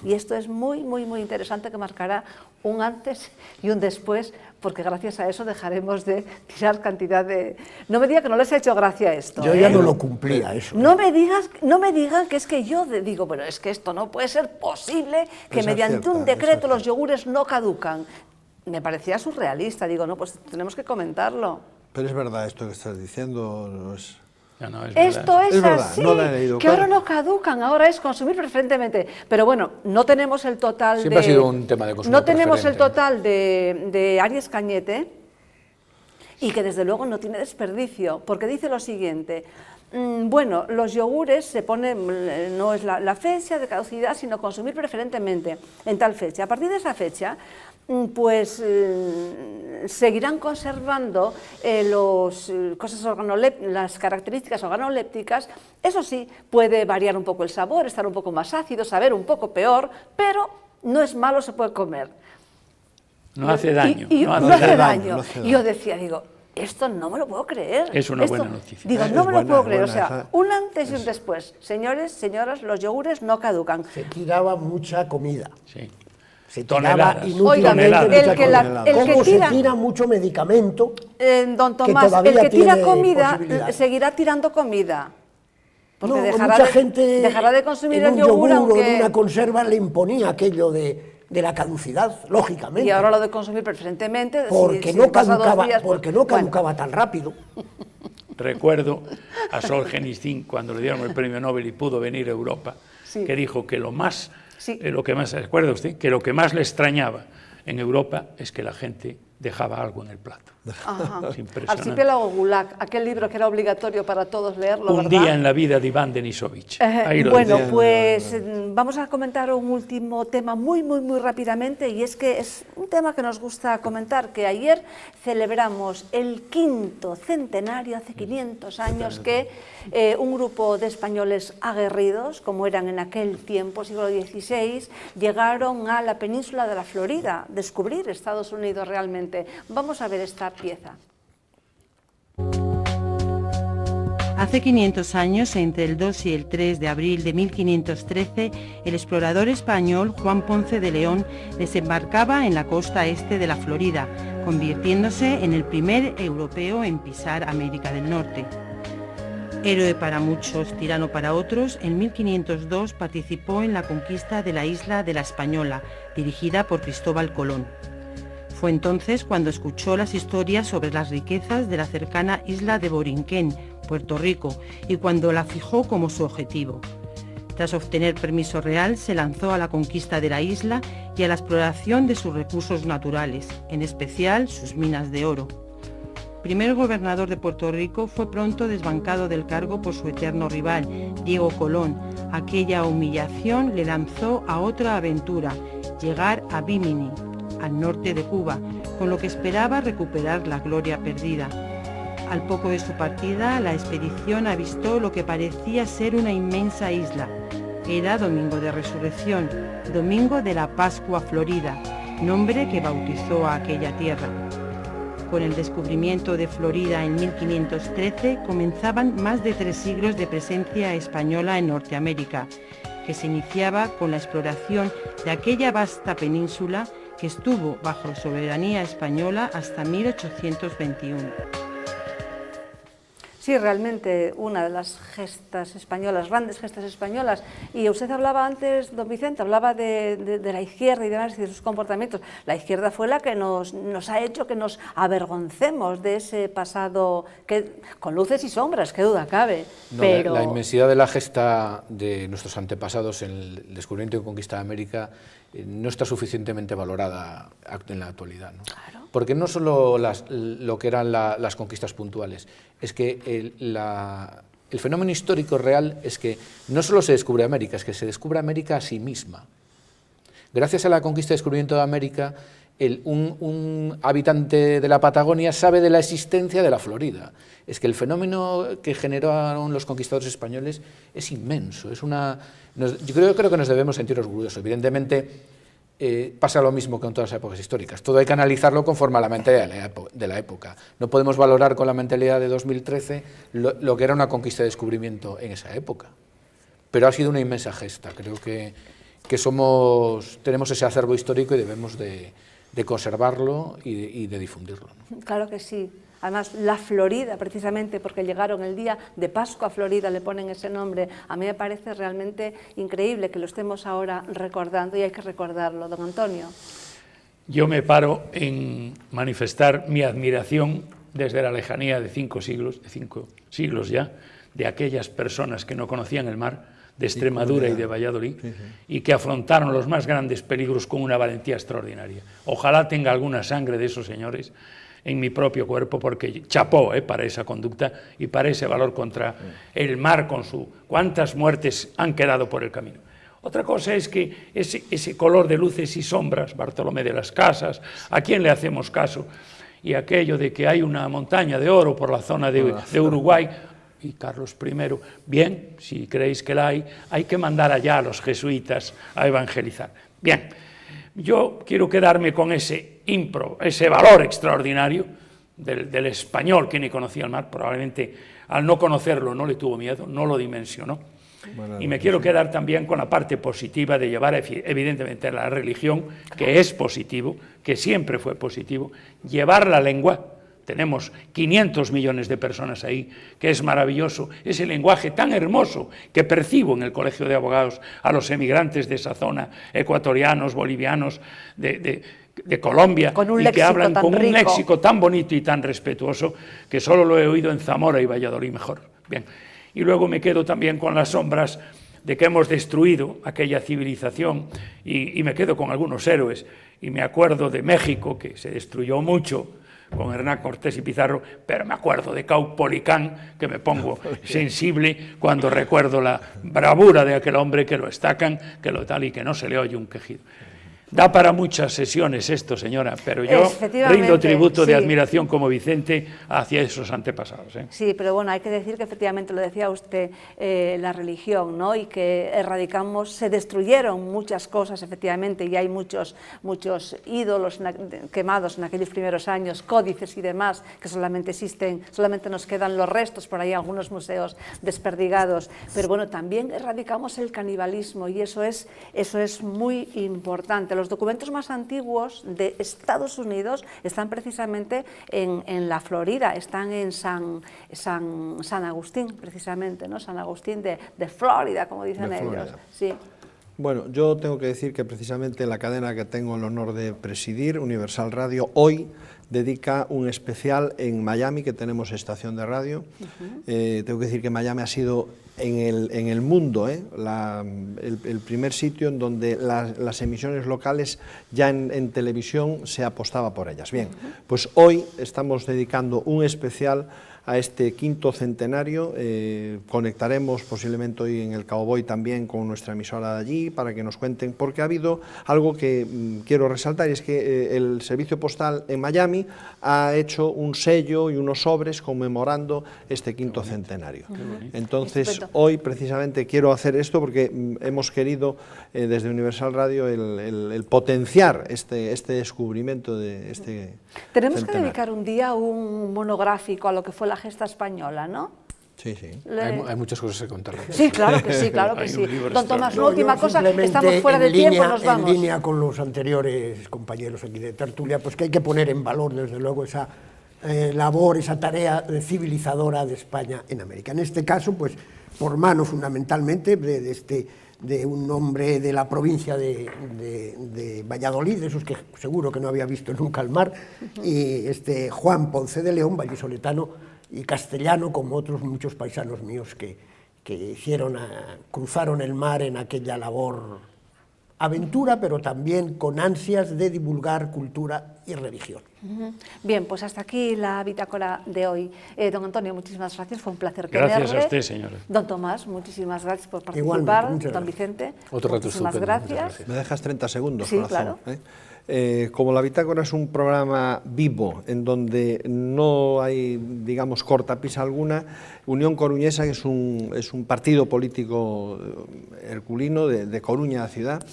Y esto es muy, muy, muy interesante, que marcará un antes y un después, porque gracias a eso dejaremos de tirar cantidad de... No me diga que no les ha hecho gracia esto. Yo ya no lo cumplía eso. No me digan que es que yo digo, bueno, es que esto no puede ser posible, que mediante un decreto los yogures no caducan. Me parecía surrealista, digo, no, pues tenemos que comentarlo. Pero es verdad esto que estás diciendo, no es... No, esto es verdad, así, no la he leído, que ahora no caducan, ahora es consumir preferentemente. Pero bueno, no tenemos el total Siempre ha sido un tema de consumo no tenemos el preferente. total de Arias Cañete, y que desde luego no tiene desperdicio, porque dice lo siguiente: bueno, los yogures se ponen, no es la fecha de caducidad, sino consumir preferentemente en tal fecha. A partir de esa fecha, pues seguirán conservando las características organolépticas. Eso sí, puede variar un poco el sabor, estar un poco más ácido, saber un poco peor, pero no es malo, se puede comer. No hace daño. No hace daño. Y yo decía, digo, esto no me lo puedo creer. Es una buena noticia. Digo, no me lo puedo creer. O sea, un antes y un después. Señores, señoras, los yogures no caducan. Se tiraba mucha comida. Sí. Se tiraba inútilmente mucha comida. Como se tira mucho medicamento, don Tomás, el que tira comida seguirá tirando comida. Porque No, dejará mucha de, gente dejará de consumir en el un yogur, yogur o aunque... en una conserva le imponía aquello de la caducidad, lógicamente. Y ahora lo de consumir preferentemente... Porque si no pasa 2 caducaba, días, pues, porque no bueno. caducaba tan rápido. Recuerdo a Solzhenitsyn cuando le dieron el premio Nobel y pudo venir a Europa, Sí. que dijo que lo más, Sí. ¿recuerda usted? Que lo que más le extrañaba en Europa es que la gente dejaba algo en el plato. Ajá. Es impresionante. Archipiélago Gulag, aquel libro que era obligatorio para todos leerlo, Un ¿verdad? día en la vida de Iván Denisovich. Ahí lo Bueno, decía. pues vamos a comentar un último tema muy rápidamente, y es que es un tema que nos gusta comentar, que ayer celebramos el 5º centenario, hace 500 años, que un grupo de españoles aguerridos, como eran en aquel tiempo, siglo XVI, llegaron a la península de la Florida, descubrir Estados Unidos realmente. Vamos a ver esta pieza. Hace 500 años, entre el 2 y el 3 de abril de 1513, el explorador español Juan Ponce de León desembarcaba en la costa este de la Florida, convirtiéndose en el primer europeo en pisar América del Norte. Héroe para muchos, tirano para otros, en 1502 participó en la conquista de la isla de La Española, dirigida por Cristóbal Colón. Fue entonces cuando escuchó las historias sobre las riquezas de la cercana isla de Borinquén, Puerto Rico, y cuando la fijó como su objetivo. Tras obtener permiso real, se lanzó a la conquista de la isla y a la exploración de sus recursos naturales, en especial sus minas de oro. Primer gobernador de Puerto Rico, fue pronto desbancado del cargo por su eterno rival, Diego Colón. Aquella humillación le lanzó a otra aventura, llegar a Bimini, al norte de Cuba, con lo que esperaba recuperar la gloria perdida. Al poco de su partida, la expedición avistó lo que parecía ser una inmensa isla. Era Domingo de Resurrección, Domingo de la Pascua Florida, nombre que bautizó a aquella tierra. Con el descubrimiento de Florida en 1513 comenzaban más de 3 siglos de presencia española en Norteamérica, que se iniciaba con la exploración de aquella vasta península que estuvo bajo soberanía española hasta 1821. Sí, realmente una de las gestas españolas, grandes gestas españolas. Y usted hablaba antes, don Vicente, hablaba de la izquierda y demás, y de sus comportamientos. La izquierda fue la que nos ha hecho que nos avergoncemos de ese pasado, que, con luces y sombras, qué duda cabe. No, pero... la inmensidad de la gesta de nuestros antepasados en el descubrimiento y conquista de América no está suficientemente valorada en la actualidad, ¿no? Claro. Porque no solo lo que eran las conquistas puntuales, es que el fenómeno histórico real es que no solo se descubre América, es que se descubre América a sí misma. Gracias a la conquista y descubrimiento de América, un habitante de la Patagonia sabe de la existencia de la Florida. Es que el fenómeno que generaron los conquistadores españoles es inmenso. Yo creo que nos debemos sentir orgullosos. Evidentemente, pasa lo mismo que en todas las épocas históricas. Todo hay que analizarlo conforme a la mentalidad de la época. No podemos valorar con la mentalidad de 2013 lo que era una conquista y descubrimiento en esa época. Pero ha sido una inmensa gesta. Creo que tenemos ese acervo histórico y debemos de conservarlo y de difundirlo, ¿no? Claro que sí. Además, la Florida, precisamente porque llegaron el día de Pascua a Florida, le ponen ese nombre. A mí me parece realmente increíble que lo estemos ahora recordando, y hay que recordarlo. Don Antonio. Yo me paro en manifestar mi admiración desde la lejanía de 5 siglos ya, de aquellas personas que no conocían el mar, de Extremadura y de Valladolid, y que afrontaron los más grandes peligros con una valentía extraordinaria. Ojalá tenga alguna sangre de esos señores en mi propio cuerpo, porque chapó para esa conducta y para ese valor contra el mar con cuántas muertes han quedado por el camino. Otra cosa es que ese color de luces y sombras, Bartolomé de las Casas, ¿a quién le hacemos caso? Y aquello de que hay una montaña de oro por la zona de Uruguay, y Carlos I, bien, si creéis que la hay que mandar allá a los jesuitas a evangelizar. Bien, yo quiero quedarme con ese valor extraordinario del español que ni conocía el mar. Probablemente al no conocerlo no le tuvo miedo, no lo dimensionó. Y me quiero quedar también con la parte positiva de llevar evidentemente la religión, que es positivo, que siempre fue positivo, llevar la lengua, tenemos 500 millones de personas ahí, que es maravilloso, ese lenguaje tan hermoso que percibo en el Colegio de Abogados a los emigrantes de esa zona, ecuatorianos, bolivianos, de Colombia, y que hablan con un léxico tan bonito y tan respetuoso que solo lo he oído en Zamora y Valladolid mejor. Bien. Y luego me quedo también con las sombras de que hemos destruido aquella civilización y me quedo con algunos héroes. Y me acuerdo de México, que se destruyó mucho con Hernán Cortés y Pizarro, pero me acuerdo de Caupolicán, que me pongo sensible cuando recuerdo la bravura de aquel hombre que lo estacan, que lo tal y que no se le oye un quejido. Da para muchas sesiones esto, señora, pero yo rindo tributo de admiración como Vicente hacia esos antepasados. Sí, pero bueno, hay que decir que efectivamente, lo decía usted, la religión, ¿no? Y que erradicamos, se destruyeron muchas cosas, efectivamente, y hay muchos ídolos quemados en aquellos primeros años, códices y demás, que solamente existen, solamente nos quedan los restos por ahí, algunos museos desperdigados, pero bueno, también erradicamos el canibalismo y eso es muy importante. Los documentos más antiguos de Estados Unidos están precisamente en la Florida, están en San Agustín, precisamente, ¿no? San Agustín de Florida, como dicen ellos. Sí. Bueno, yo tengo que decir que precisamente la cadena que tengo el honor de presidir, Universal Radio, hoy dedica un especial en Miami, que tenemos estación de radio. Tengo que decir que Miami ha sido en el mundo el primer sitio en donde las emisiones locales ya en televisión se apostaba por ellas. Bien, pues hoy estamos dedicando un especial a este 5º centenario. Conectaremos posiblemente hoy en el Cowboy también con nuestra emisora de allí para que nos cuenten, porque ha habido algo que quiero resaltar, y es que el Servicio Postal en Miami ha hecho un sello y unos sobres conmemorando este 5º centenario. Entonces hoy precisamente quiero hacer esto porque hemos querido desde Universal Radio el potenciar este descubrimiento de este Tenemos centenario. que dedicar un día un monográfico a lo que fue la gesta española, ¿no? Sí, sí. Hay muchas cosas que contar. Sí, claro que sí, claro que sí. Don Tomás, una última cosa, estamos fuera de tiempo, nos vamos. En línea con los anteriores compañeros aquí de tertulia, pues que hay que poner en valor, desde luego, esa labor, esa tarea civilizadora de España en América. En este caso, pues, por mano fundamentalmente de un hombre de la provincia de Valladolid, de esos que seguro que no había visto nunca el mar, y Juan Ponce de León, vallisoletano y castellano, como otros muchos paisanos míos que cruzaron el mar en aquella labor aventura, pero también con ansias de divulgar cultura y religión. Bien, pues hasta aquí la bitácora de hoy. Don Antonio, muchísimas gracias, fue un placer tenerle. Gracias a usted, señora. Don Tomás, muchísimas gracias por participar. Igualmente, don Vicente, otro rato muchísimas gracias. ¿Me dejas 30 segundos, sí, corazón? Claro. Como la bitácora es un programa vivo, en donde no hay, digamos, cortapisa alguna, Unión Coruñesa, que es un partido político herculino de Coruña, ciudad,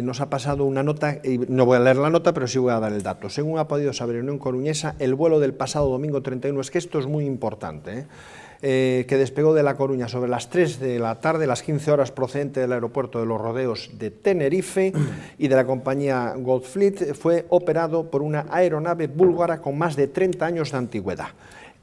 nos ha pasado una nota, y no voy a leer la nota, pero sí voy a dar el dato. Según ha podido saber Unión Coruñesa, el vuelo del pasado domingo 31, es que esto es muy importante, que despegó de La Coruña sobre las 3 de la tarde, las 15 horas, procedente del aeropuerto de Los Rodeos de Tenerife y de la compañía Goldfleet, fue operado por una aeronave búlgara con más de 30 años de antigüedad.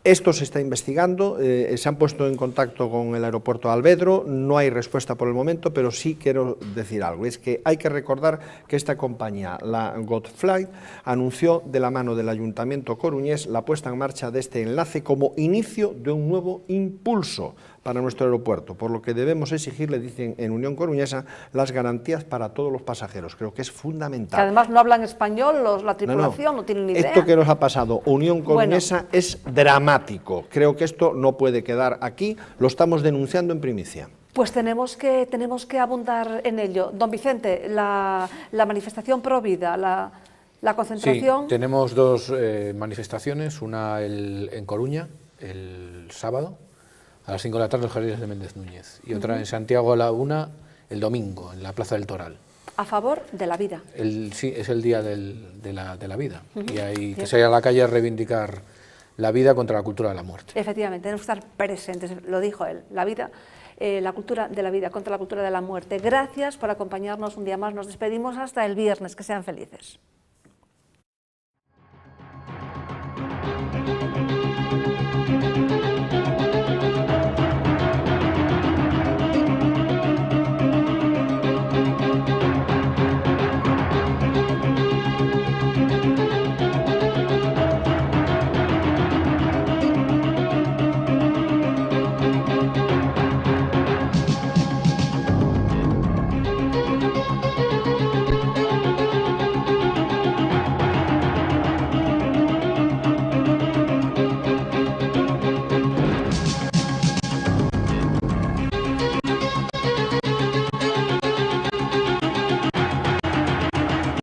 Esto se está investigando, se han puesto en contacto con el aeropuerto de Alvedro, no hay respuesta por el momento, pero sí quiero decir algo, es que hay que recordar que esta compañía, la Goldflight, anunció de la mano del Ayuntamiento coruñés la puesta en marcha de este enlace como inicio de un nuevo impulso para nuestro aeropuerto, por lo que debemos exigirle, dicen en Unión Coruñesa, las garantías para todos los pasajeros. Creo que es fundamental. Que además no hablan español, la tripulación no tienen ni idea. Esto que nos ha pasado, Unión Coruñesa, es dramático. Creo que esto no puede quedar aquí, lo estamos denunciando en primicia. Pues tenemos que abundar en ello. Don Vicente, la manifestación pro vida, la concentración... Sí, tenemos dos manifestaciones, una en Coruña, el sábado, a las 5 de la tarde en los Jardines de Méndez Núñez, y otra en Santiago a la 1 el domingo, en la Plaza del Toral. A favor de la vida. Sí, es el día de la vida, y hay que salir a la calle a reivindicar la vida contra la cultura de la muerte. Efectivamente, tenemos que estar presentes, lo dijo él, la vida, la cultura de la vida contra la cultura de la muerte. Gracias por acompañarnos un día más, nos despedimos hasta el viernes, que sean felices. Galicia.